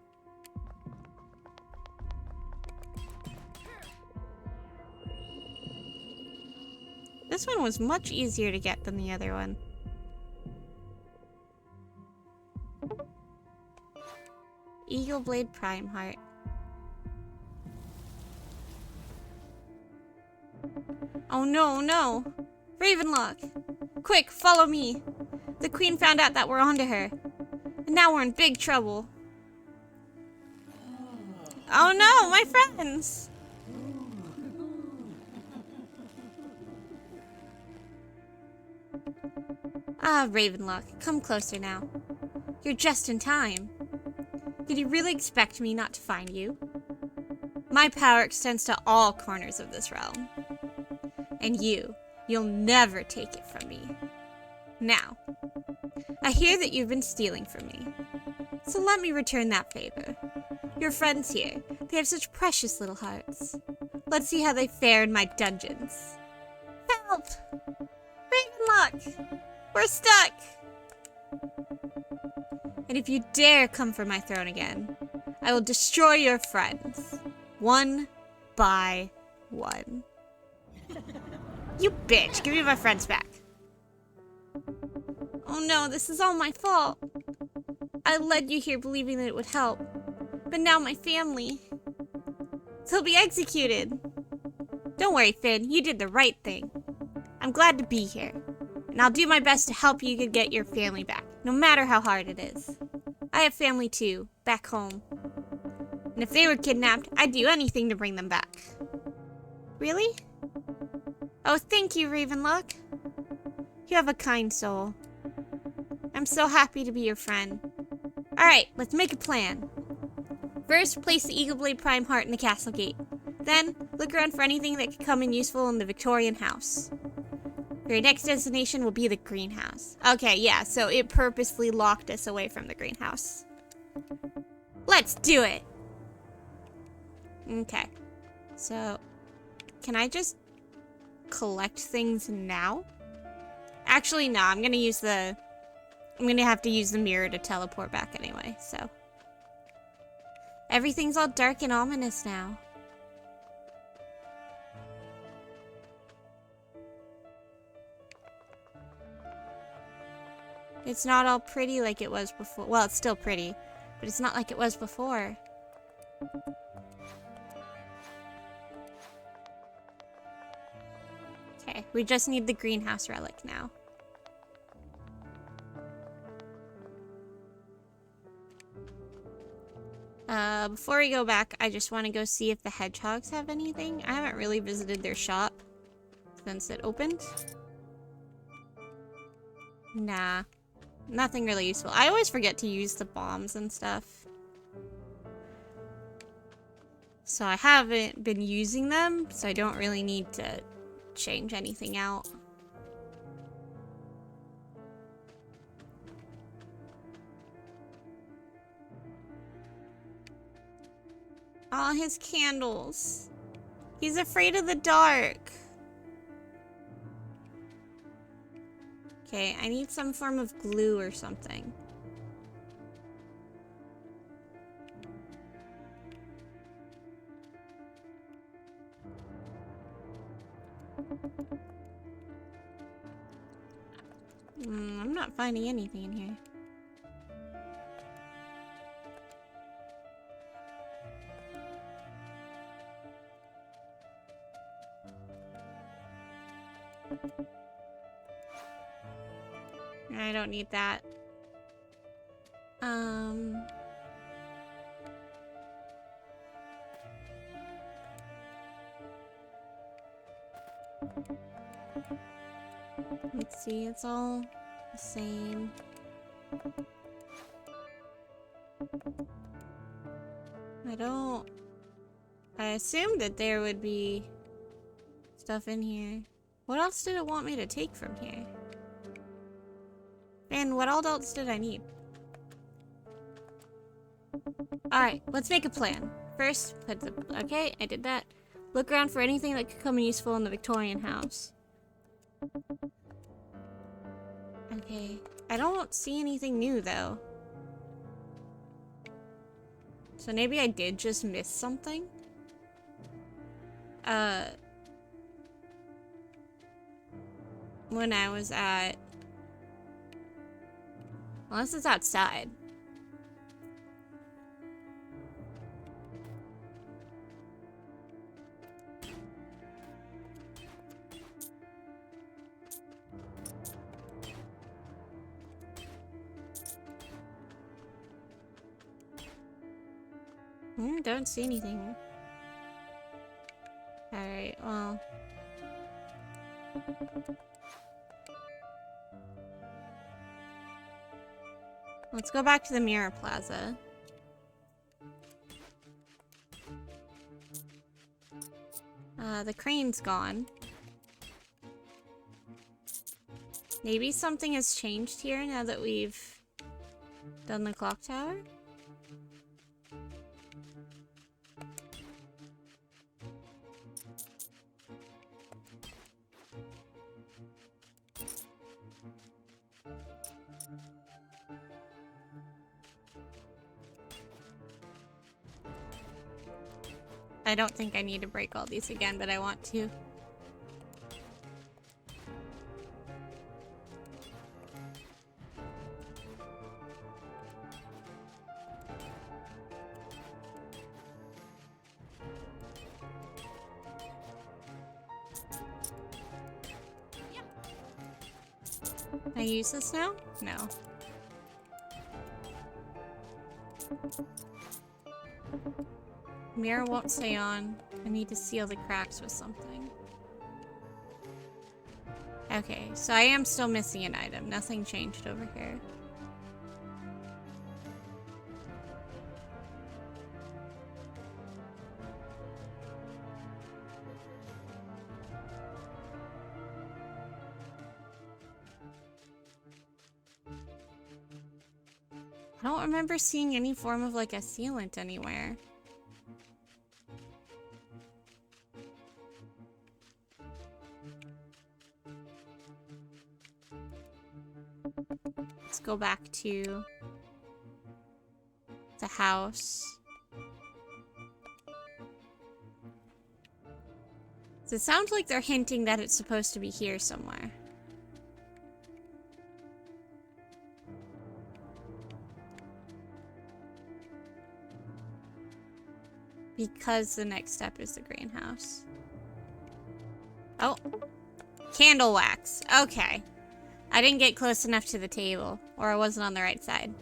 [SPEAKER 1] This one was much easier to get than the other one. Eagle Eagle Blade Prime Heart. Oh no, no! Ravenlok! Quick, follow me! The Queen found out that we're onto her. And now we're in big trouble. Oh no, my friends! Ah, Ravenlok, come closer now. You're just in time. Did you really expect me not to find you? My power extends to all corners of this realm. And you'll never take it from me. Now, I hear that you've been stealing from me. So let me return that favor. Your friends here, they have such precious little hearts. Let's see how they fare in my dungeons. Help! Ravenlok! We're stuck! And if you dare come for my throne again, I will destroy your friends. One by one. You bitch! Give me my friends back. Oh no, this is all my fault. I led you here believing that it would help. But now my family... they'll be executed. Don't worry, Finn. You did the right thing. I'm glad to be here. And I'll do my best to help you get your family back, no matter how hard it is. I have family too, back home. And if they were kidnapped, I'd do anything to bring them back. Really? Oh, thank you, Ravenlok. You have a kind soul. I'm so happy to be your friend. Alright, let's make a plan. First, place the Eagle Blade Prime Heart in the castle gate. Then, look around for anything that could come in useful in the Victorian house. Your next destination will be the greenhouse. Okay, yeah, so it purposely locked us away from the greenhouse. Let's do it! Okay. So, can I just collect things now? Actually, no, I'm gonna have to use the mirror to teleport back anyway, so. Everything's all dark and ominous now. It's not all pretty like it was before. Well, it's still pretty, but it's not like it was before. Okay, we just need the greenhouse relic now. Before we go back, I just want to go see if the hedgehogs have anything. I haven't really visited their shop since it opened. Nah. Nothing really useful. I always forget to use the bombs and stuff. So I haven't been using them, so I don't really need to change anything out. Aw, his candles. He's afraid of the dark. Okay, I need some form of glue or something. I'm not finding anything in here. I don't need that. Let's see, it's all the same. I assumed that there would be stuff in here. What else did it want me to take from here? And what all else did I need? Alright, let's make a plan. First, okay, I did that. Look around for anything that could come in useful in the Victorian house. Okay, I don't see anything new though. So maybe I did just miss something? When I was at... Unless it's outside. Don't see anything. Alright, well. Let's go back to the Mirror Plaza. The crane's gone. Maybe something has changed here now that we've done the clock tower? I don't think I need to break all these again, but I want to. Can I use this now? No. Mirror won't stay on. I need to seal the cracks with something. Okay, so I am still missing an item. Nothing changed over here. I don't remember seeing any form of like a sealant anywhere. Let's go back to the house. So it sounds like they're hinting that it's supposed to be here somewhere. Because the next step is the greenhouse. Oh. Candle wax. Okay. I didn't get close enough to the table. Or I wasn't on the right side.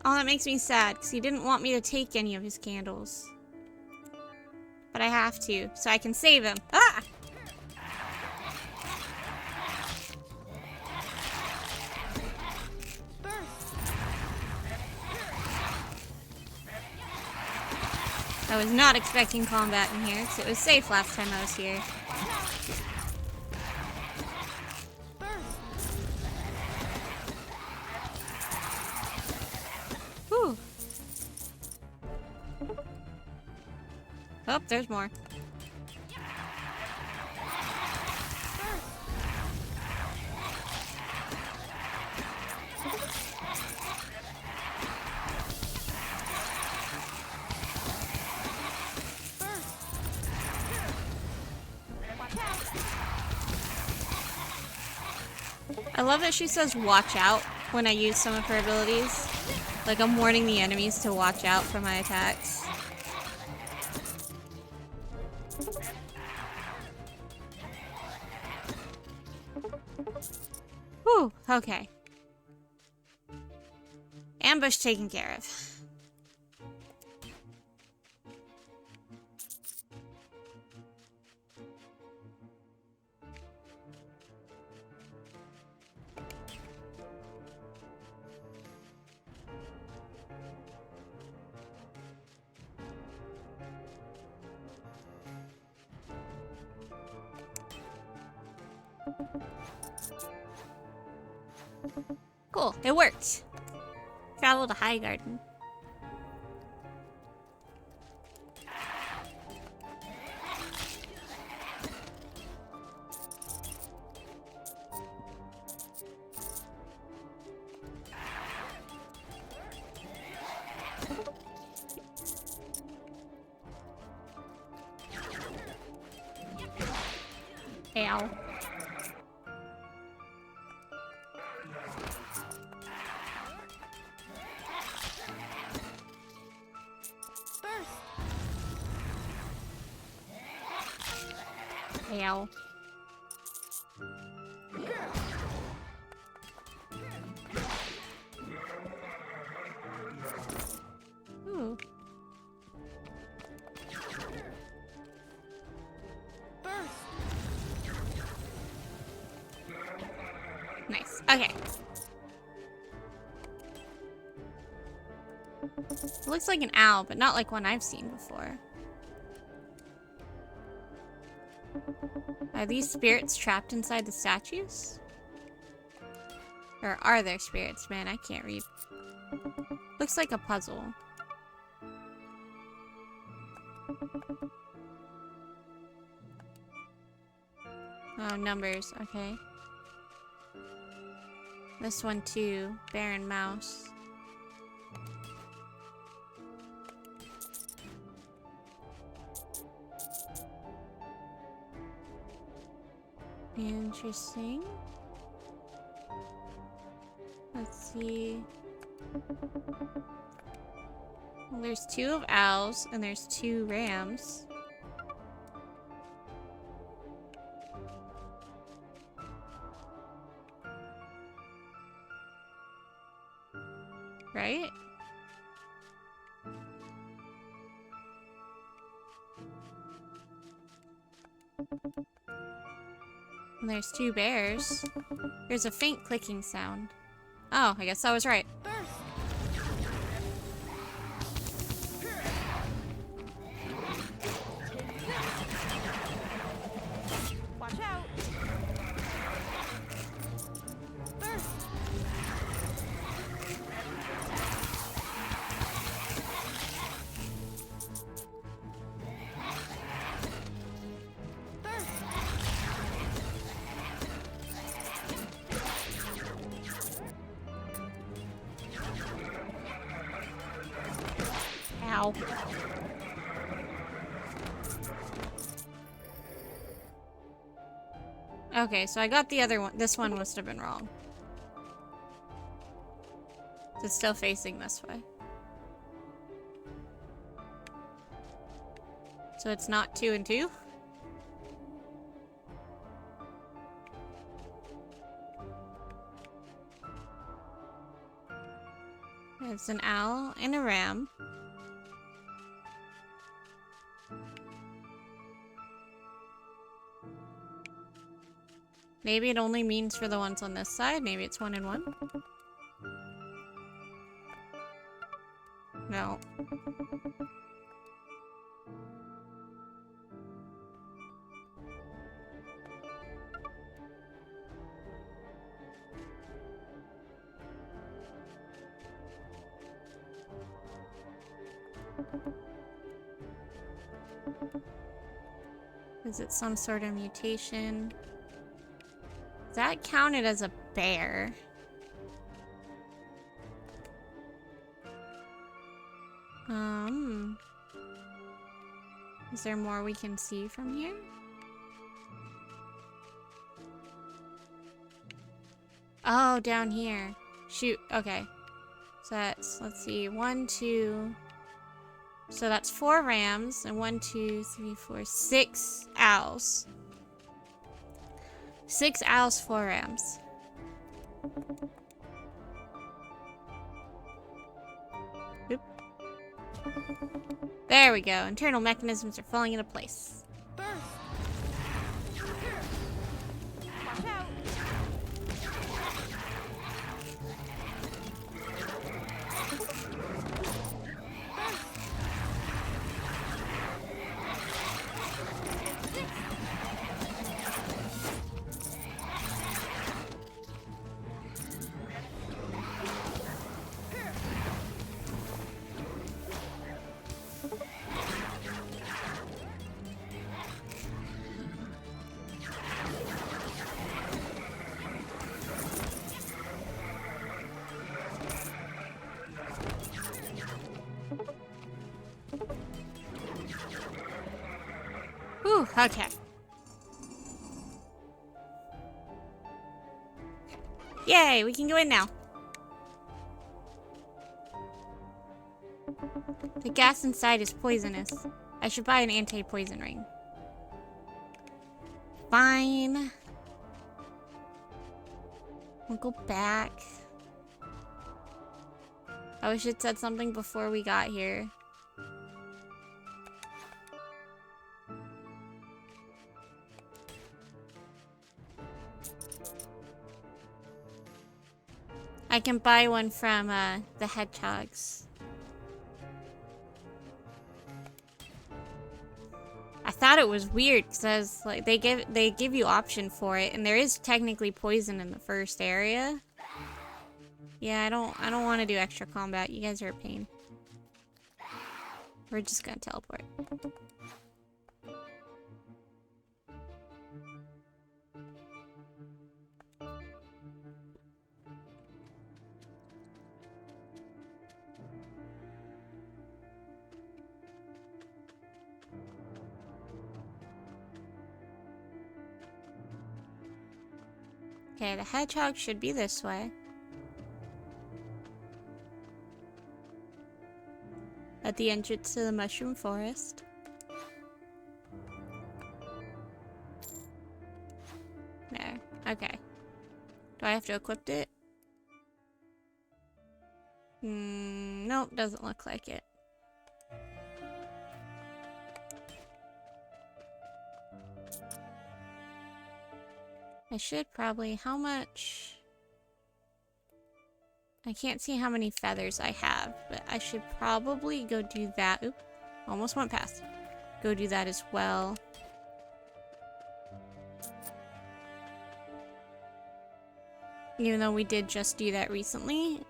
[SPEAKER 1] Oh, that makes me sad. Because he didn't want me to take any of his candles. But I have to. So I can save him. Ah! I was not expecting combat in here, because it was safe last time I was here. Whew. Oh, there's more. I love that she says watch out when I use some of her abilities. Like I'm warning the enemies to watch out for my attacks. Whew, okay. Ambush taken care of. Cool, it worked. Travel to High Garden. Ow. Ow. Okay. It looks like an owl, but not like one I've seen before. Are these spirits trapped inside the statues? Or are there spirits? Man, I can't read. Looks like a puzzle. Oh, numbers. Okay. This one too. Bear and mouse. Interesting. Let's see. Well, there's 2 of owls and there's 2 rams. Right? And there's 2 bears. There's a faint clicking sound. Oh, I guess I was right.
[SPEAKER 2] Watch out. Burst.
[SPEAKER 1] Ow. Okay, so I got the other one. This one must have been wrong. It's still facing this way. So it's not 2 and 2? It's an owl and a ram. Maybe it only means for the ones on this side. Maybe it's 1 and 1. No. Is it some sort of mutation? That counted as a bear. Is there more we can see from here? Oh, down here. Shoot, okay. So that's, let's see, 1, 2. So that's 4 rams and 1, 2, 3, 4, 6 owls. 6 owls, 4 rams. Oop. There we go. Internal mechanisms are falling into place.
[SPEAKER 2] Burst. Watch out.
[SPEAKER 1] Whew, okay. Yay, we can go in now. The gas inside is poisonous. I should buy an anti-poison ring. Fine. We'll go back. I wish it said something before we got here. I can buy one from the hedgehogs. I thought it was weird because I was like, they give you option for it, and there is technically poison in the first area. Yeah, I don't want to do extra combat. You guys are a pain. We're just gonna teleport. Okay, the hedgehog should be this way. At the entrance to the mushroom forest. There. Okay. Do I have to equip it? Nope, doesn't look like it. I should probably... How much... I can't see how many feathers I have, but I should probably go do that. Oop, almost went past. Go do that as well. Even though we did just do that recently.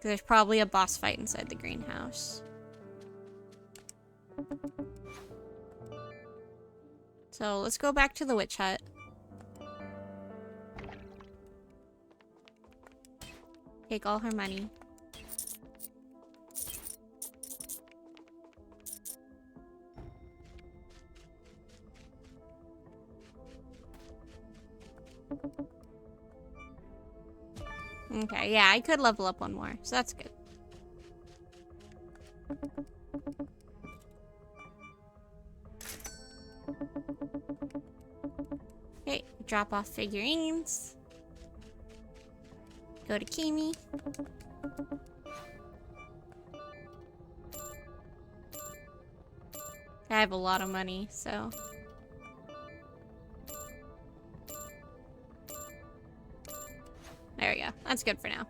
[SPEAKER 1] There's probably a boss fight inside the greenhouse. So let's go back to the witch hut. Take all her money. Okay, yeah, I could level up one more, so that's good. Okay, drop off figurines. Go to Kimi. I have a lot of money, so... There we go. That's good for now.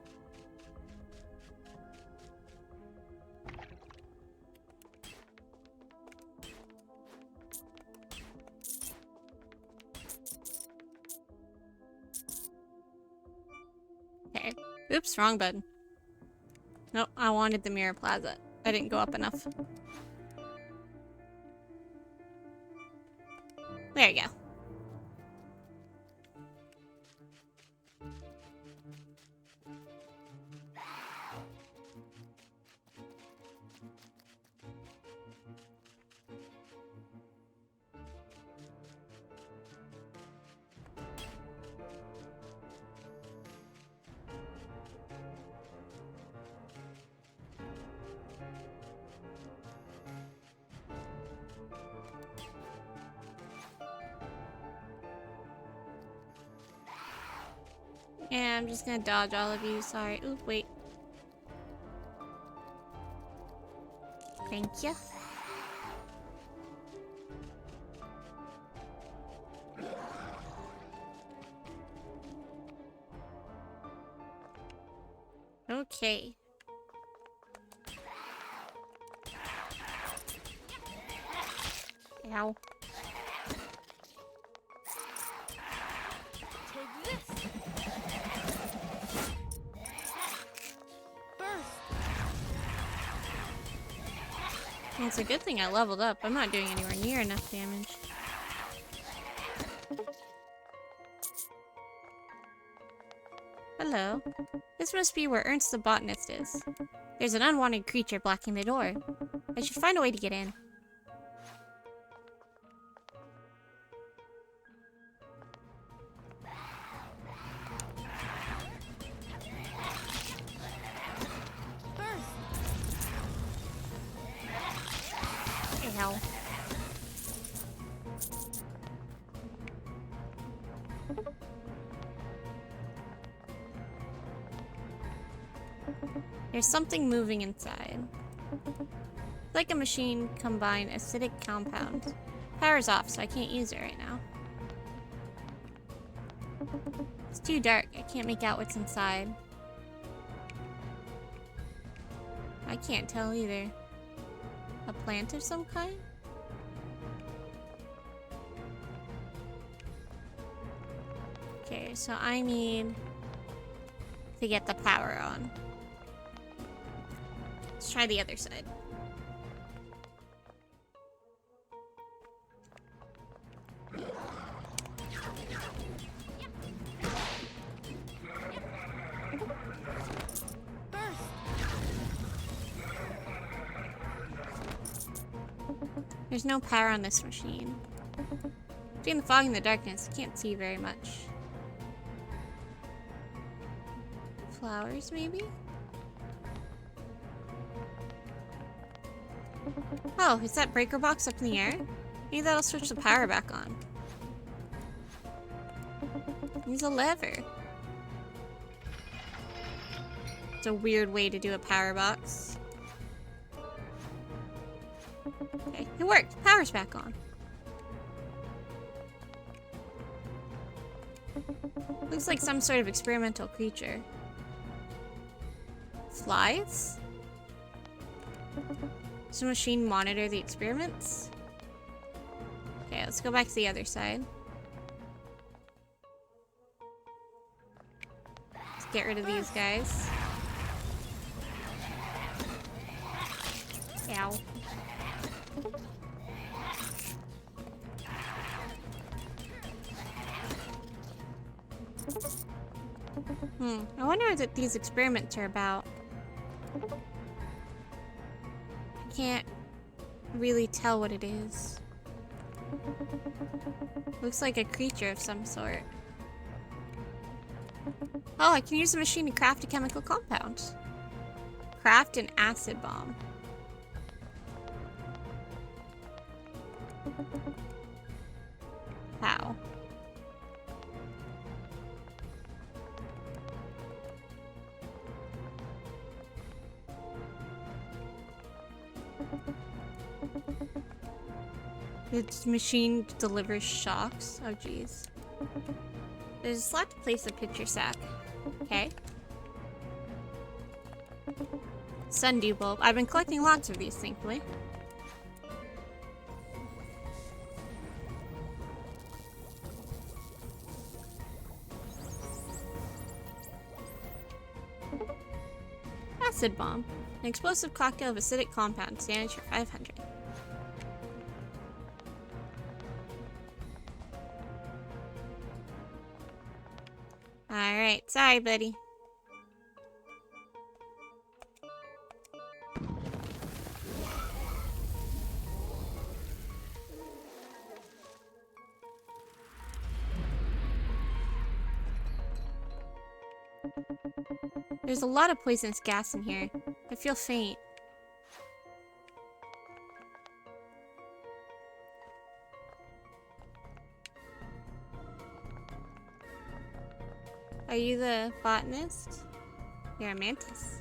[SPEAKER 1] Okay. Oops, wrong button. Nope, I wanted the Mirror Plaza. I didn't go up enough. There you go. Yeah, I'm just gonna dodge all of you. Sorry. Ooh, wait. Thank you. Okay. Ow.
[SPEAKER 2] Take this. Burst.
[SPEAKER 1] Well, it's a good thing I leveled up. I'm not doing anywhere near enough damage. Hello. This must be where Ernst the botanist is. There's an unwanted creature blocking the door. I should find a way to get in. Ow. There's something moving inside. It's like a machine combined acidic compounds. Power's off, so I can't use it right now. It's too dark. I can't make out what's inside. I can't tell either. A plant of some kind? Okay, so I need to get the power on. Let's try the other side. There's no power on this machine. Between the fog and the darkness, I can't see very much. Flowers, maybe? Oh, is that breaker box up in the air? Maybe that'll switch the power back on. Use a lever. It's a weird way to do a power box. Okay, it worked. Power's back on. Looks like some sort of experimental creature. Flies? Does the machine monitor the experiments? Okay, let's go back to the other side. Let's get rid of these guys. Ow. I wonder what these experiments are about. I can't really tell what it is. Looks like a creature of some sort. Oh, I can use the machine to craft a chemical compound. Craft an acid bomb. How? This machine delivers shocks. Oh, jeez. There's a slot to place a picture sack. Okay. Sundew bulb. I've been collecting lots of these, thankfully. Acid bomb. An explosive cocktail of acidic compounds. Damage for 500. Alright, sorry, buddy. There's a lot of poisonous gas in here. I feel faint. Are you the botanist? You're a mantis.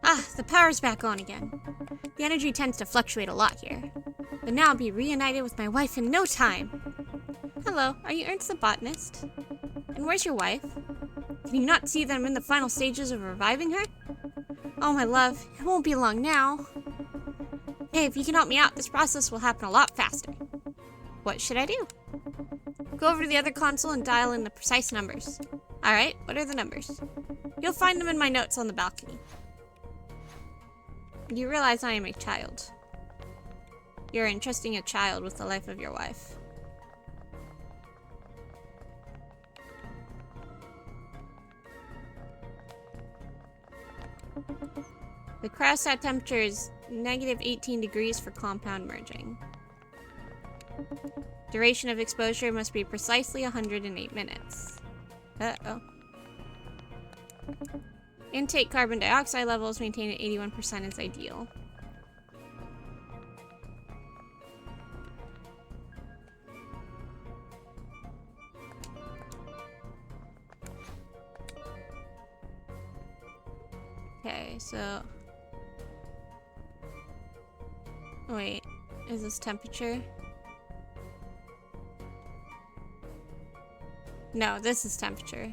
[SPEAKER 1] Ah, the power's back on again. The energy tends to fluctuate a lot here. But now I'll be reunited with my wife in no time. Hello, are you Ernst the botanist? And where's your wife? Can you not see that I'm in the final stages of reviving her? Oh, my love, it won't be long now. Hey, if you can help me out, this process will happen a lot faster. What should I do? Go over to the other console and dial in the precise numbers. Alright, what are the numbers? You'll find them in my notes on the balcony. You realize I am a child. You're entrusting a child with the life of your wife. The cryostat temperature is negative 18 degrees for compound merging. Duration of exposure must be precisely 108 minutes. Uh-oh. Intake carbon dioxide levels maintained at 81% is ideal. Okay, so... Wait, is this temperature? No, this is temperature.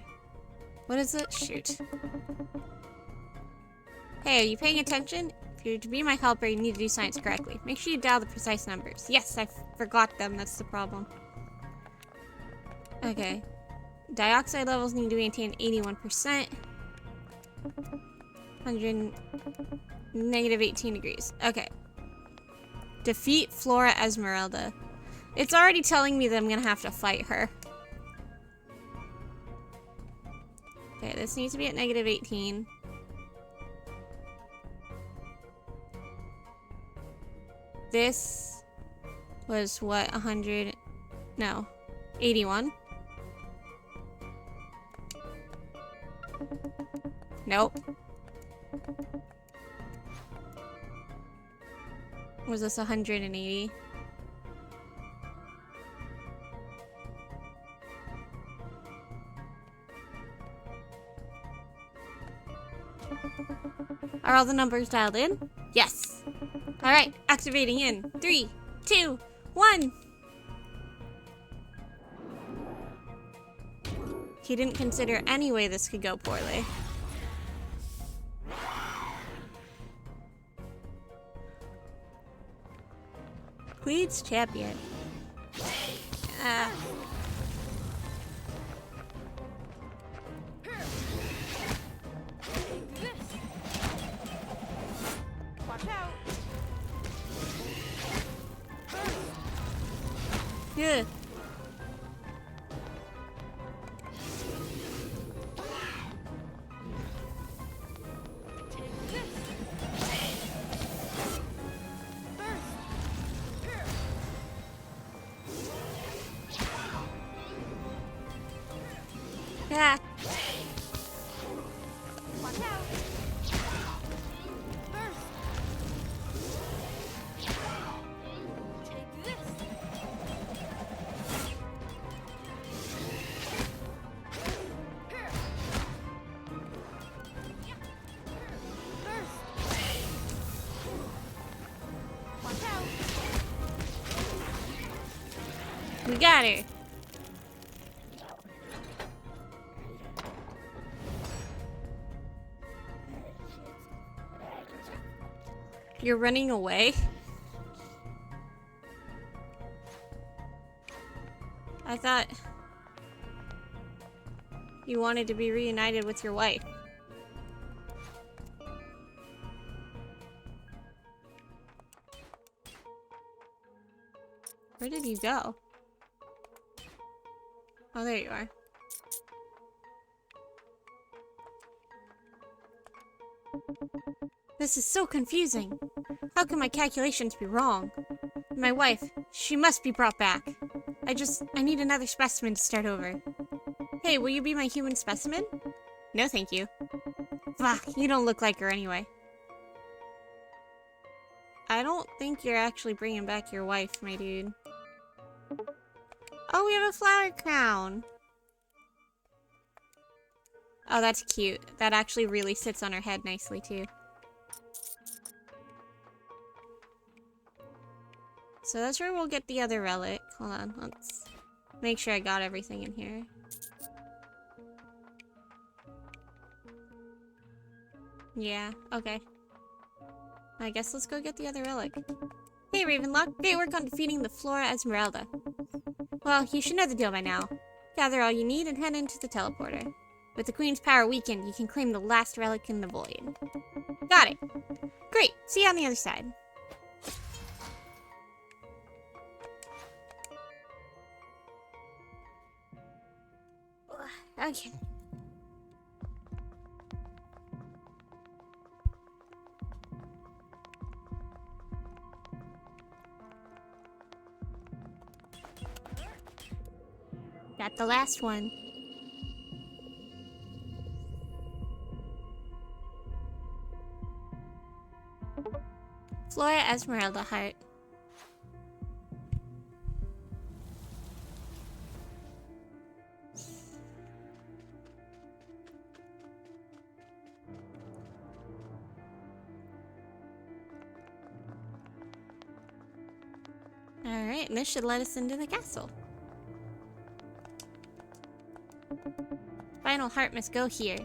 [SPEAKER 1] What is it? Shoot. Hey, are you paying attention? If you're to be my helper, you need to do science correctly. Make sure you dial the precise numbers. Yes, I forgot them. That's the problem. Okay. Dioxide levels need to maintain 81%. 100... Negative 18 degrees. Okay. Defeat Flora Esmeralda. It's already telling me that I'm gonna have to fight her. Okay, this needs to be at negative 18. This was what, 100? No, 81. Nope. Was this 180? Are all the numbers dialed in? Yes. All right, activating in 3, 2, 1. He didn't consider any way this could go poorly. Queen's champion.
[SPEAKER 2] Watch out.
[SPEAKER 1] Good. Yeah.
[SPEAKER 2] Watch out. Burst. Take this. Burst. Watch out.
[SPEAKER 1] We got her. You're running away? I thought you wanted to be reunited with your wife. Where did you go? Oh, there you are. This is so confusing. How can my calculations be wrong? My wife, she must be brought back. I need another specimen to start over. Hey, will you be my human specimen? No, thank you. Fuck, you don't look like her anyway. I don't think you're actually bringing back your wife, my dude. Oh, we have a flower crown. Oh, that's cute. That actually really sits on her head nicely, too. So that's where we'll get the other relic. Hold on, let's make sure I got everything in here. Yeah, okay. I guess let's go get the other relic. Hey Ravenlok, great work on defeating the Flora Esmeralda. Well, you should know the deal by now. Gather all you need and head into the teleporter. With the Queen's power weakened, you can claim the last relic in the void. Got it! Great, see you on the other side. Okay. Got the last one. Flora Esmeralda heart. Alright, and this should let us into the castle. Final heart must go here.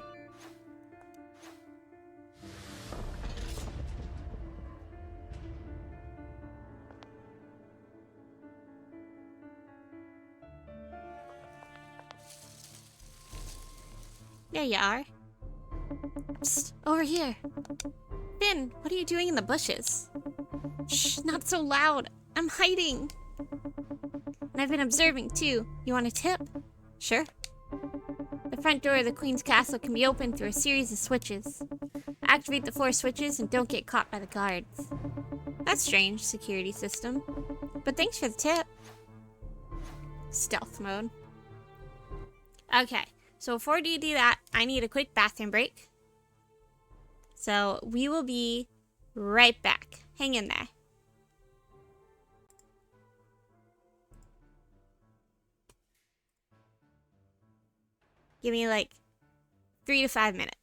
[SPEAKER 1] There you are. Psst, over here. Finn, what are you doing in the bushes? Shh, not so loud. I'm hiding. And I've been observing too. You want a tip? Sure. The front door of the Queen's Castle can be opened through a series of switches. Activate the 4 switches and don't get caught by the guards. That's strange, security system. But thanks for the tip. Stealth mode. Okay, so before you do that, I need a quick bathroom break. So we will be right back. Hang in there. Give me like 3 to 5 minutes.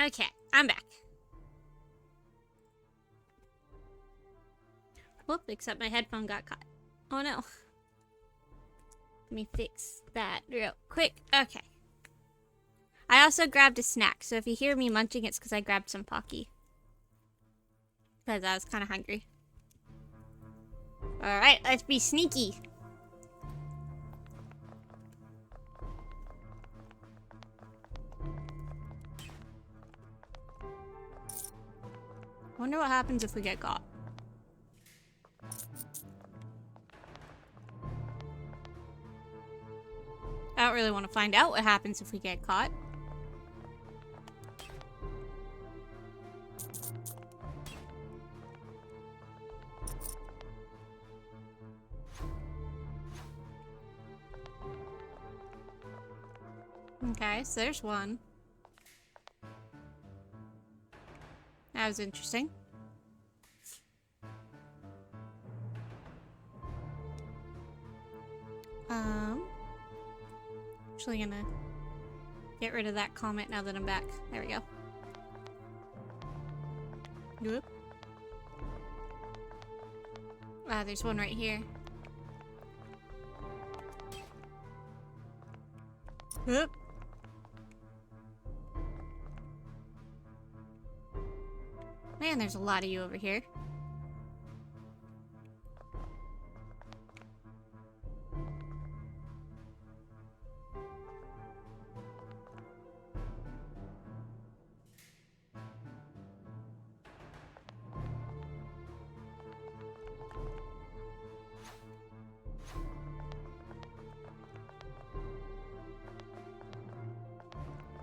[SPEAKER 1] Okay, I'm back. Whoop, except my headphone got caught. Oh no. Let me fix that real quick. Okay. I also grabbed a snack, so if you hear me munching, it's because I grabbed some Pocky. Because I was kind of hungry. Alright, let's be sneaky. I wonder what happens if we get caught. I don't really want to find out what happens if we get caught. Okay, so there's one. That was interesting. Actually gonna get rid of that comment now that I'm back. There we go. Whoop. Ah, there's one right here. Whoop. Man, there's a lot of you over here.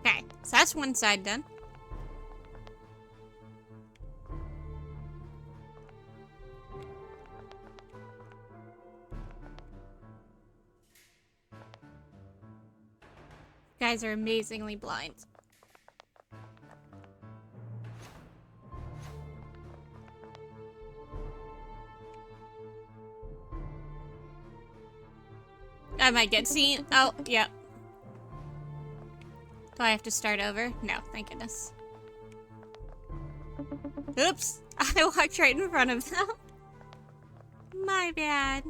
[SPEAKER 1] Okay, so that's one side done. You guys are amazingly blind. I might get seen. Oh, yep. Do I have to start over? No, thank goodness. Oops! I walked right in front of them. My bad.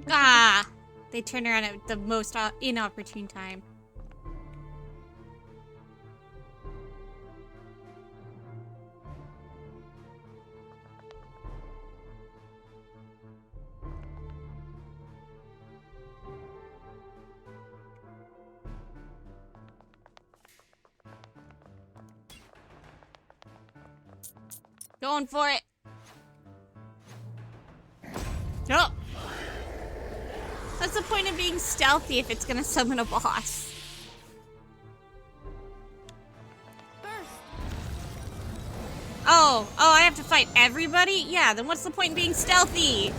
[SPEAKER 1] Ah! They turn around at the most inopportune time. Going for it. Oh! What's the point of being stealthy if it's gonna summon a boss?
[SPEAKER 2] Burst.
[SPEAKER 1] Oh, I have to fight everybody? Yeah, then what's the point in being stealthy?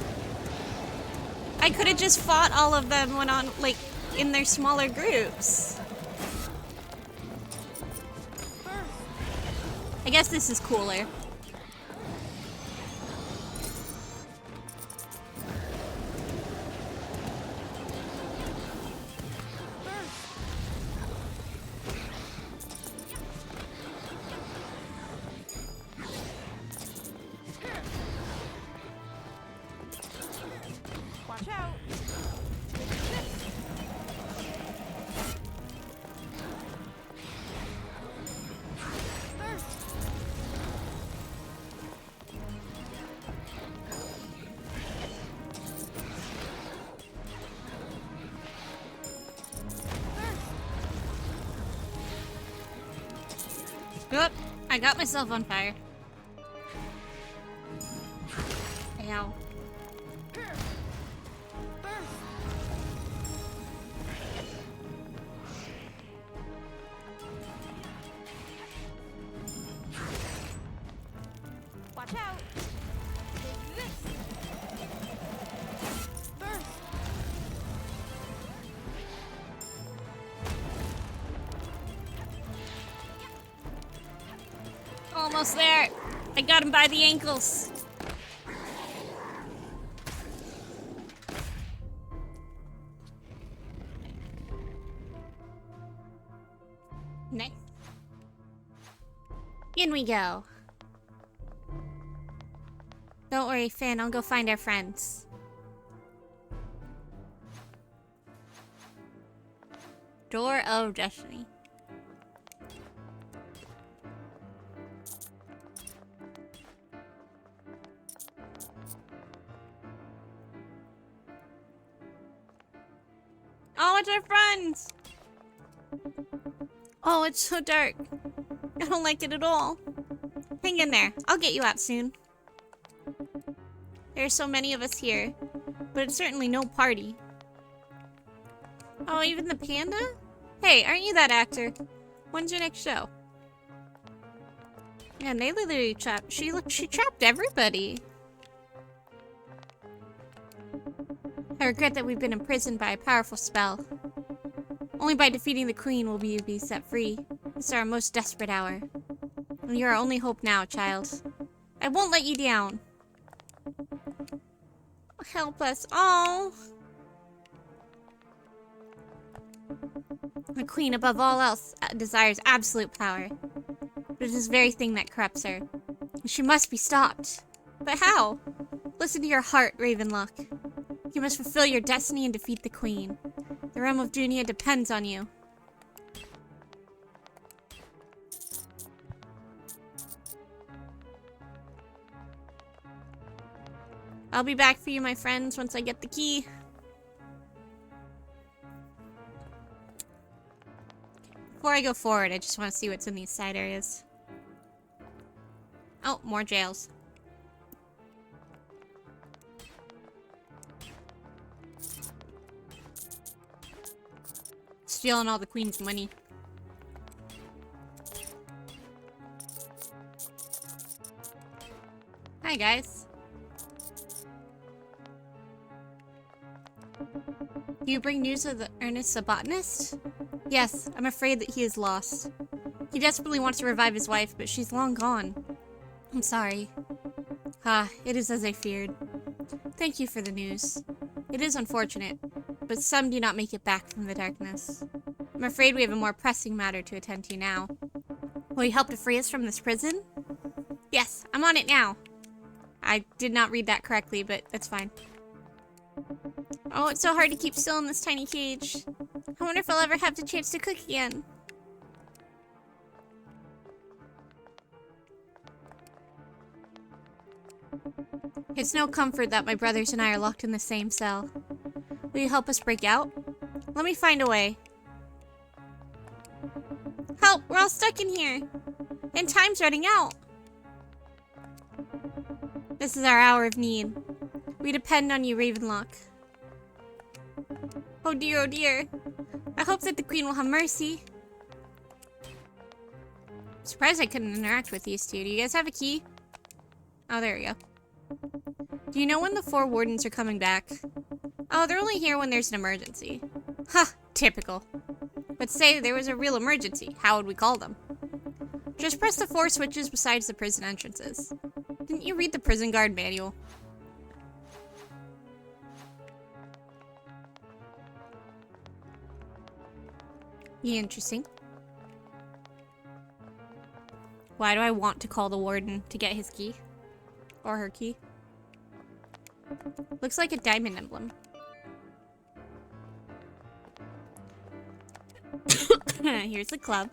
[SPEAKER 1] I could have just fought all of them when on, like, in their smaller groups.
[SPEAKER 2] Burst.
[SPEAKER 1] I guess this is cooler.
[SPEAKER 2] Watch out. Burst.
[SPEAKER 1] Oop, I got myself on fire. Ow.
[SPEAKER 2] Watch out. Take this. Burst.
[SPEAKER 1] Almost there. I got him by the ankles. Nice. In we go. Don't worry, Finn. I'll go find our friends. Door of Destiny. Oh, it's our friends! Oh, it's so dark. I don't like it at all. Hang in there. I'll get you out soon. There are so many of us here, but it's certainly no party. Oh, even the panda? Hey, aren't you that actor? When's your next show? Man, they literally trapped. She trapped everybody. I regret that we've been imprisoned by a powerful spell. Only by defeating the queen will we be set free. It's our most desperate hour. And you're our only hope now, child. I won't let you down. Help us. Oh. The queen, above all else, desires absolute power. But it is this very thing that corrupts her. She must be stopped. But how? Listen to your heart, Ravenlok. You must fulfill your destiny and defeat the queen. The realm of Dunia depends on you. I'll be back for you, my friends, once I get the key. Before I go forward, I just want to see what's in these side areas. Oh, more jails. Stealing all the queen's money. Hi, guys. Do you bring news of the Ernest the botanist? Yes, I'm afraid that he is lost. He desperately wants to revive his wife, but she's long gone. I'm sorry. Ah, it is as I feared. Thank you for the news. It is unfortunate, but some do not make it back from the darkness. I'm afraid we have a more pressing matter to attend to now. Will you help to free us from this prison? Yes, I'm on it now. I did not read that correctly, but that's fine. Oh, it's so hard to keep still in this tiny cage. I wonder if I'll ever have the chance to cook again. It's no comfort that my brothers and I are locked in the same cell. Will you help us break out? Let me find a way. Help! We're all stuck in here! And time's running out! This is our hour of need. We depend on you, Ravenlok. Oh dear, oh dear. I hope that the queen will have mercy. I'm surprised I couldn't interact with these two. Do you guys have a key? Oh, there we go. Do you know when the 4 wardens are coming back? Oh, they're only here when there's an emergency. Ha! Typical. But say there was a real emergency. How would we call them? Just press the 4 switches besides the prison entrances. Didn't you read the prison guard manual? Yeah, interesting. Why do I want to call the warden to get his key? Or her key? Looks like a diamond emblem. Here's the club.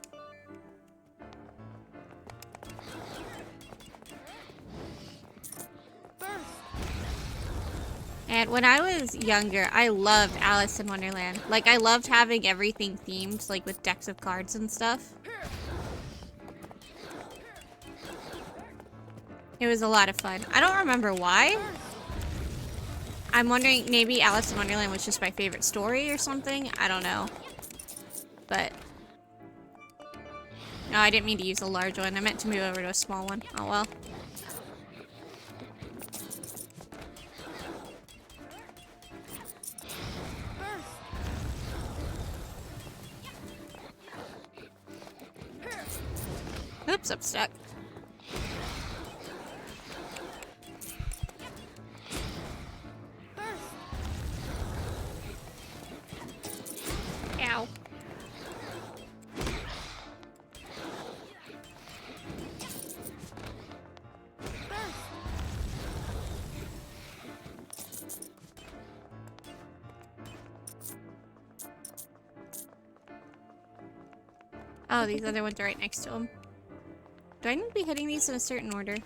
[SPEAKER 1] And when I was younger, I loved Alice in Wonderland. Like, I loved having everything themed, like with decks of cards and stuff. It was a lot of fun. I don't remember why. I'm wondering, maybe Alice in Wonderland was just my favorite story or something? I don't know. But... no, I didn't mean to use a large one. I meant to move over to a small one. Oh well. Oops, I'm stuck. Oh, these other ones are right next to him. Do I need to be hitting these in a certain order?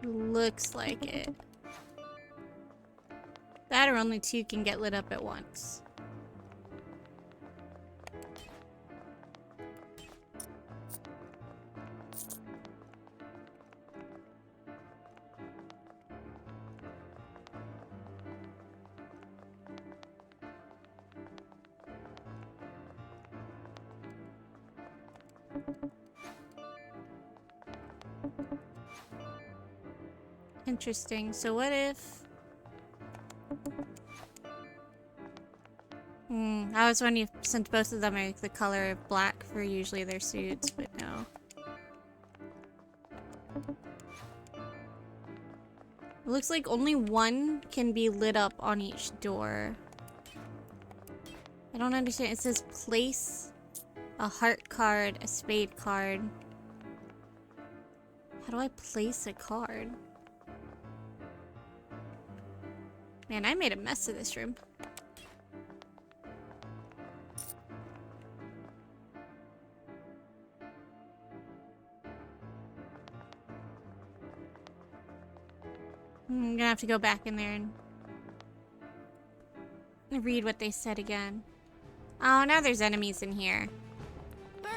[SPEAKER 1] Looks like it. That or only two can get lit up at once. Interesting. So what if... I was wondering if since both of them are the color of black for usually their suits, but no. It looks like only one can be lit up on each door. I don't understand. It says place a heart card, a spade card. How do I place a card? Man, I made a mess of this room. I'm gonna have to go back in there and read what they said again. Oh, now there's enemies in here.
[SPEAKER 2] Burst.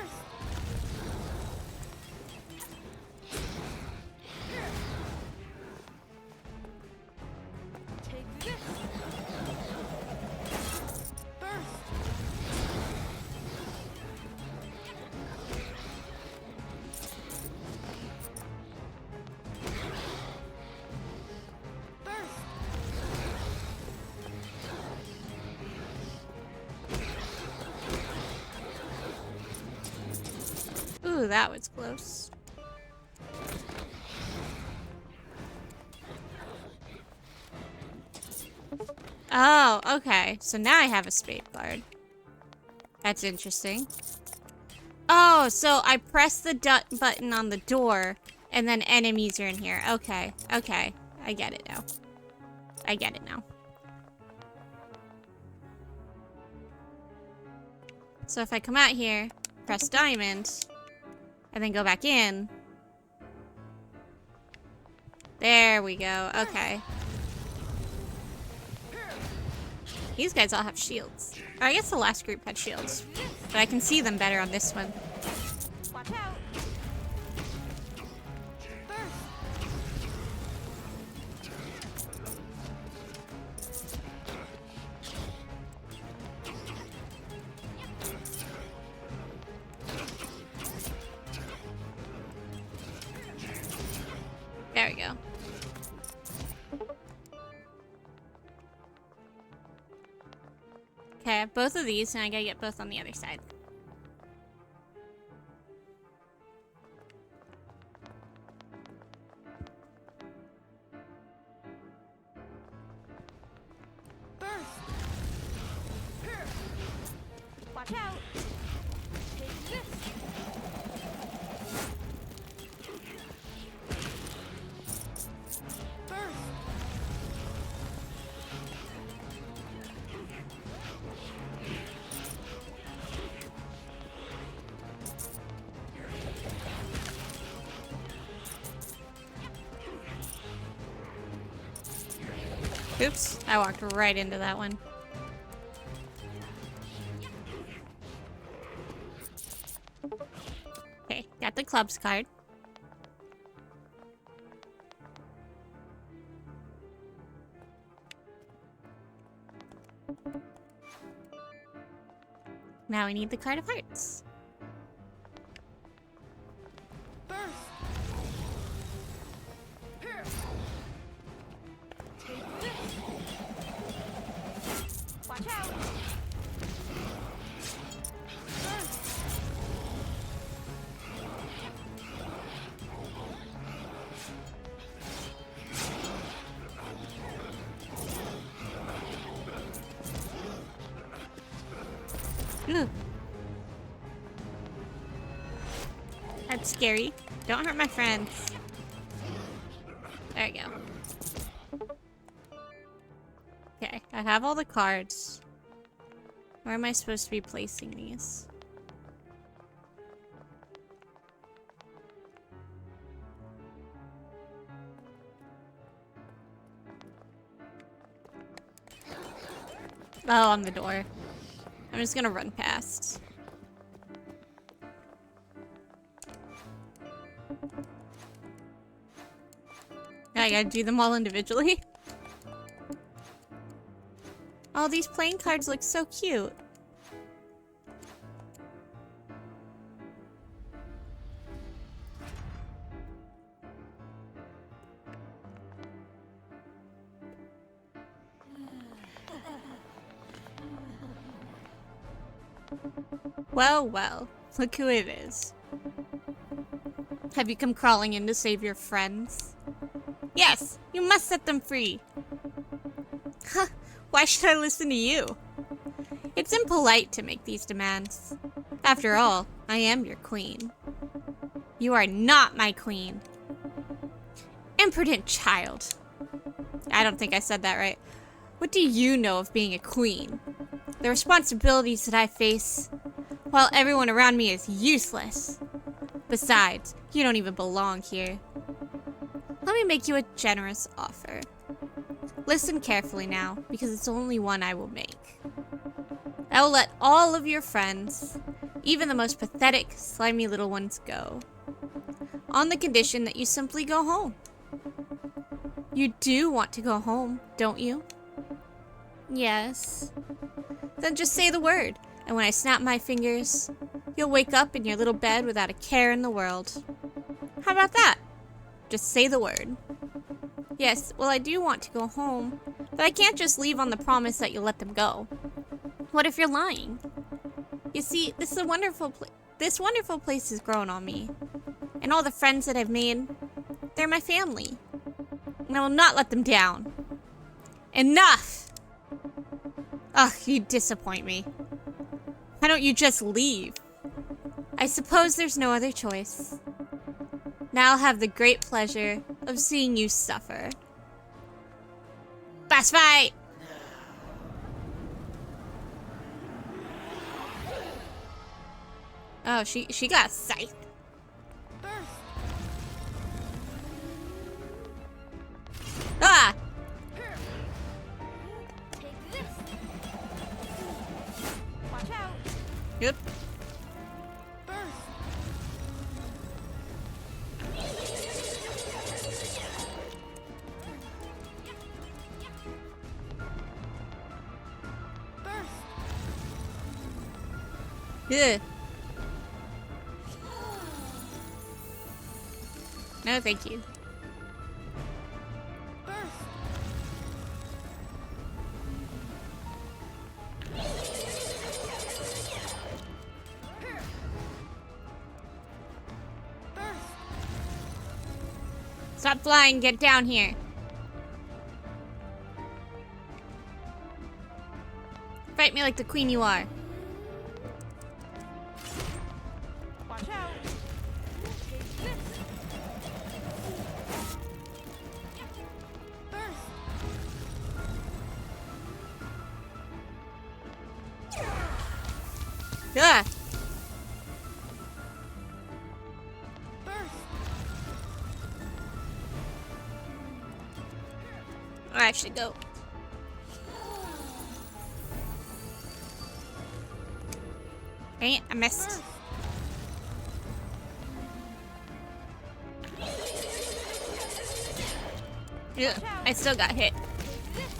[SPEAKER 2] Take this. Burst.
[SPEAKER 1] Ooh, that was close. Oh, okay. So now I have a spade card. That's interesting. Oh, so I press the button on the door, and then enemies are in here. Okay, okay. I get it now. I get it now. So if I come out here, press diamond, and then go back in. There we go. Okay. These guys all have shields. Or I guess the last group had shields. But I can see them better on this one.
[SPEAKER 2] Watch out. Burst.
[SPEAKER 1] There we go. Okay, I have both of these, and I gotta get both on the other side.
[SPEAKER 2] Burst. Watch out. Take this. Burst.
[SPEAKER 1] Oops, I walked right into that one. Okay, got the clubs card. Now we need the card of hearts.
[SPEAKER 2] Burst. Take this. Watch out. Burst.
[SPEAKER 1] Ooh. That's scary. Don't hurt my friends. There you go. Okay, I have all the cards. Where am I supposed to be placing these? Oh, on the door. I'm just gonna run past. I gotta do them all individually. Oh, these playing cards look so cute. Well, well, look who it is. Have you come crawling in to save your friends? Yes, you must set them free. Huh, why should I listen to you? It's impolite to make these demands. After all, I am your queen. You are not my queen. Imprudent child. I don't think I said that right. What do you know of being a queen? The responsibilities that I face, while everyone around me is useless. Besides, you don't even belong here. Let me make you a generous offer. Listen carefully now, because it's only one I will make. I will let all of your friends, even the most pathetic, slimy little ones, go. On the condition that you simply go home. You do want to go home, don't you? Yes. Then just say the word, and when I snap my fingers, you'll wake up in your little bed without a care in the world. How about that? Just say the word. Yes, well, I do want to go home, but I can't just leave on the promise that you'll let them go. What if you're lying? You see, this wonderful place has grown on me, and all the friends that I've made, they're my family, and I will not let them down. Enough! Ugh, you disappoint me. Why don't you just leave? I suppose there's no other choice. Now I'll have the great pleasure of seeing you suffer. Boss fight! Oh, she got a scythe. Ah!
[SPEAKER 2] Take this. Watch out.
[SPEAKER 1] Yep.
[SPEAKER 2] Burst. Burst.
[SPEAKER 1] Yeah. No, thank you.
[SPEAKER 2] Burst. Burst.
[SPEAKER 1] Stop flying, get down here. Fight me like the queen you are.
[SPEAKER 2] Watch out. Take this. Burst.
[SPEAKER 1] Ah!
[SPEAKER 2] Burst.
[SPEAKER 1] I should go. Dang it, I missed. Yeah, I still got hit.
[SPEAKER 2] Burst.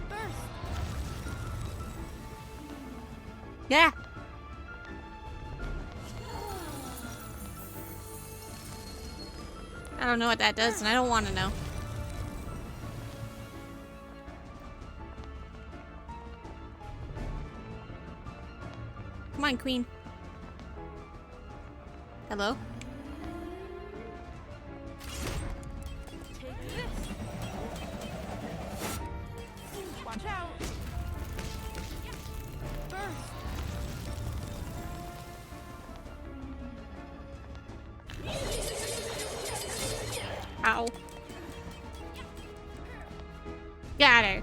[SPEAKER 2] Burst.
[SPEAKER 1] Yeah. I don't know what that does, and I don't want to know. Come on, queen. Hello?
[SPEAKER 2] Take this.
[SPEAKER 1] Got her.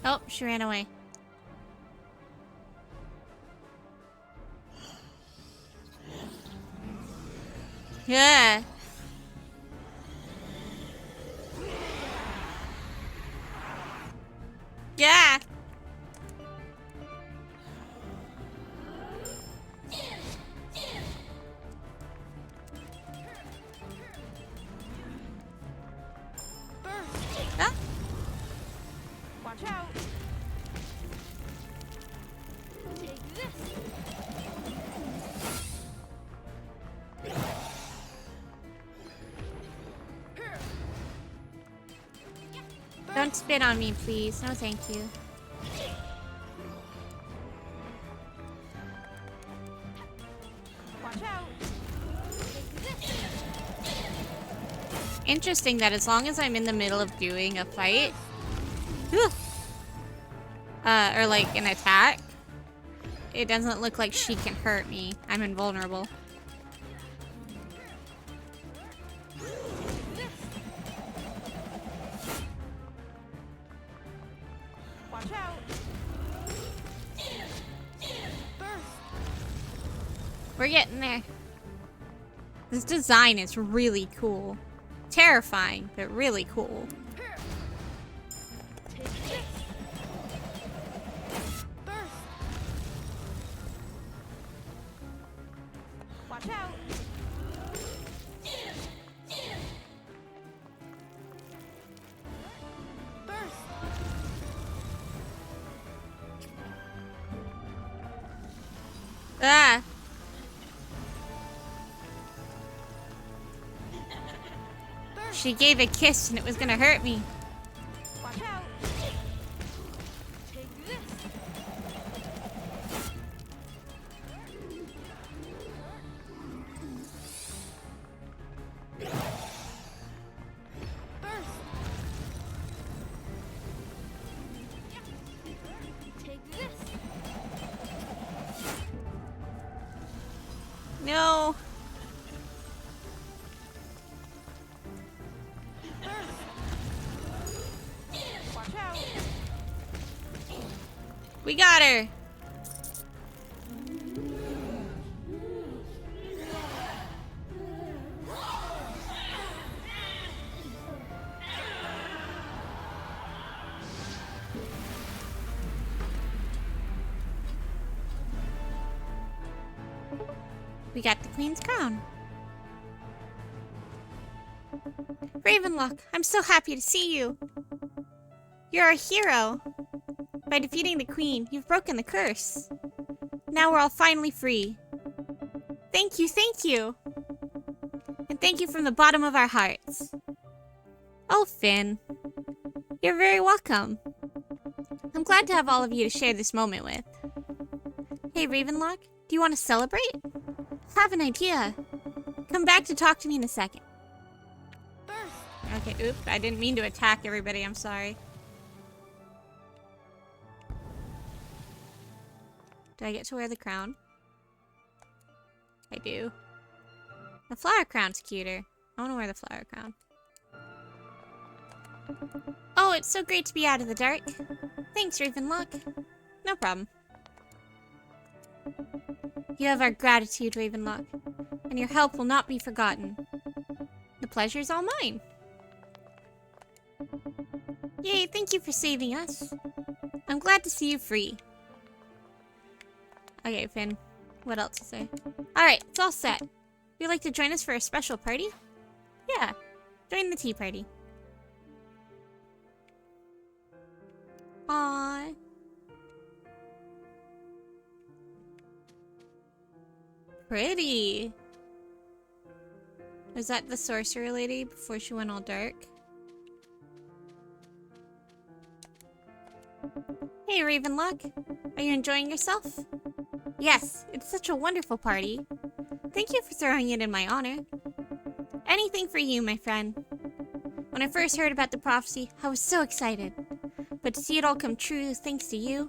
[SPEAKER 1] Oh, she ran away. Yeah. Yeah.
[SPEAKER 2] Burst.
[SPEAKER 1] Oh.
[SPEAKER 2] Watch out. Take this.
[SPEAKER 1] Don't spit on me, please. No, thank you.
[SPEAKER 2] Watch out. Take this.
[SPEAKER 1] Interesting that as long as I'm in the middle of doing a fight, or like an attack, it doesn't look like she can hurt me. I'm invulnerable.
[SPEAKER 2] Watch out. Burst.
[SPEAKER 1] We're getting there. This design is really cool. Terrifying, but really cool.
[SPEAKER 2] Take this. Burst. Watch out. Burst.
[SPEAKER 1] Ah! She gave a kiss and it was gonna hurt me.
[SPEAKER 2] Watch out. Take this. Burst. Take this.
[SPEAKER 1] No.
[SPEAKER 2] Watch out.
[SPEAKER 1] We got her. We got the Queen's crown. Ravenlok, I'm so happy to see you. You're a hero. By defeating the Queen, you've broken the curse. Now we're all finally free. Thank you, thank you. And thank you from the bottom of our hearts. Oh, Finn. You're very welcome. I'm glad to have all of you to share this moment with. Hey, Ravenlok, do you want to celebrate? I have an idea. Come back to talk to me in a second.
[SPEAKER 2] Burst.
[SPEAKER 1] Okay, oops, I didn't mean to attack everybody, I'm sorry. Do I get to wear the crown? I do. The flower crown's cuter. I want to wear the flower crown. Oh, it's so great to be out of the dark. Thanks, Ravenlok. No problem. You have our gratitude, Ravenlok, and your help will not be forgotten. The pleasure's all mine. Yay, thank you for saving us. I'm glad to see you free. Okay, Finn. What else to say? Alright, it's all set. Would you like to join us for a special party? Yeah, join the tea party. Aww. Pretty. Was that the sorcerer lady before she went all dark? Hey, Ravenlok. Are you enjoying yourself? Yes, it's such a wonderful party. Thank you for throwing it in my honor. Anything for you, my friend. When I first heard about the prophecy, I was so excited. But to see it all come true thanks to you,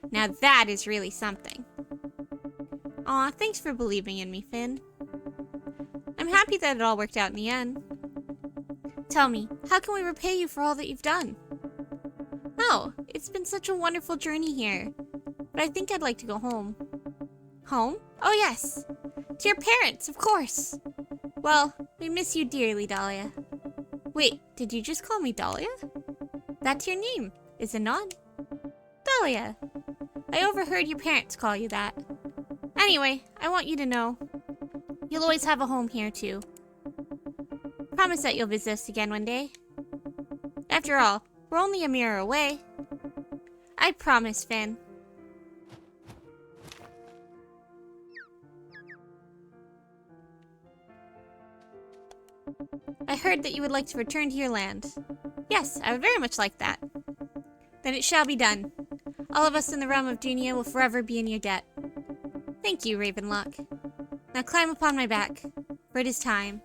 [SPEAKER 1] now that is really something. Aw, thanks for believing in me, Finn. I'm happy that it all worked out in the end. Tell me, how can we repay you for all that you've done? Oh, it's been such a wonderful journey here. But I think I'd like to go home. Home? Oh yes! To your parents, of course! Well, we miss you dearly, Dahlia. Wait, did you just call me Dahlia? That's your name, is it not? Dahlia! I overheard your parents call you that. Anyway, I want you to know, you'll always have a home here too. Promise that you'll visit us again one day. After all, we're only a mirror away. I promise, Finn. I heard that you would like to return to your land. Yes, I would very much like that. Then it shall be done. All of us in the realm of Dunia will forever be in your debt. Thank you, Ravenlok. Now climb upon my back, for it is time.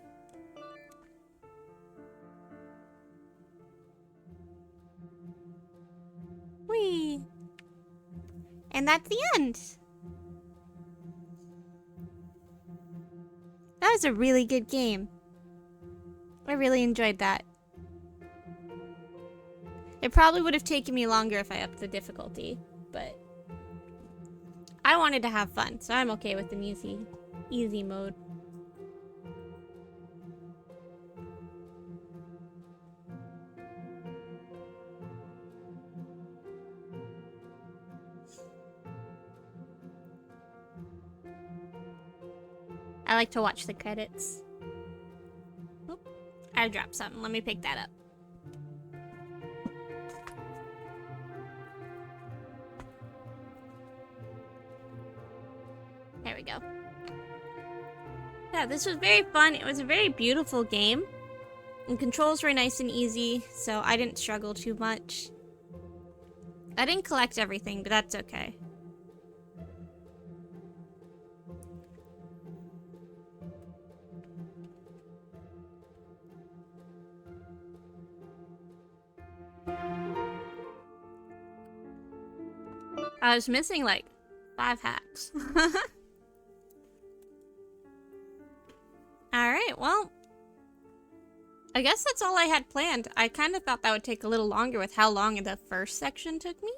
[SPEAKER 1] Whee! And that's the end. That was a really good game. I really enjoyed that. It probably would have taken me longer if I upped the difficulty, but I wanted to have fun, so I'm okay with an easy mode. I like to watch the credits. Oh, I dropped something. Let me pick that up. There we go. Yeah, this was very fun. It was a very beautiful game. And controls were nice and easy, so I didn't struggle too much. I didn't collect everything, but that's okay. I was missing like 5 hacks. Alright, well, I guess that's all I had planned. I kind of thought that would take a little longer with how long the first section took me.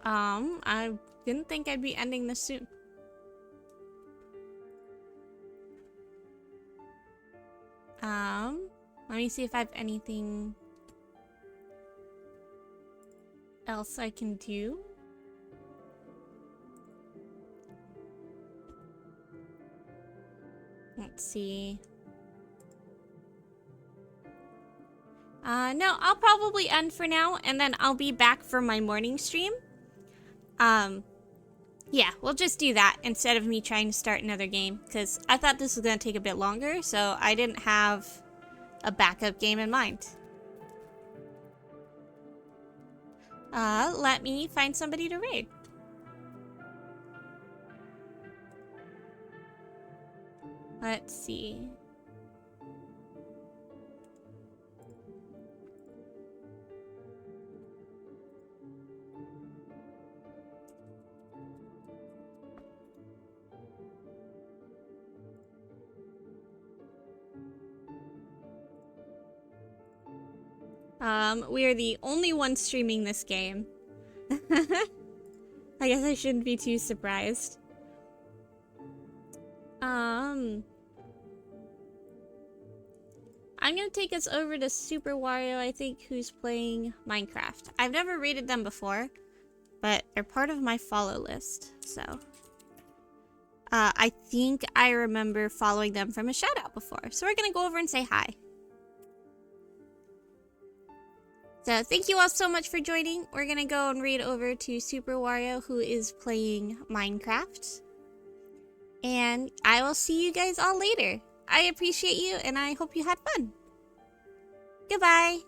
[SPEAKER 1] I didn't think I'd be ending this soon. Let me see if I have anything else I can do. Let's see. No, I'll probably end for now, and then I'll be back for my morning stream. Yeah, we'll just do that instead of me trying to start another game, because I thought this was going to take a bit longer, so I didn't have a backup game in mind. Let me find somebody to raid. Let's see. We are the only ones streaming this game. I guess I shouldn't be too surprised. I'm gonna take us over to Super Wario, I think, who's playing Minecraft. I've never rated them before, but they're part of my follow list, so. I think I remember following them from a shoutout before, so we're gonna go over and say hi. So thank you all so much for joining. We're gonna go and raid over to Super Wario, who is playing Minecraft. And I will see you guys all later. I appreciate you, and I hope you had fun. Goodbye!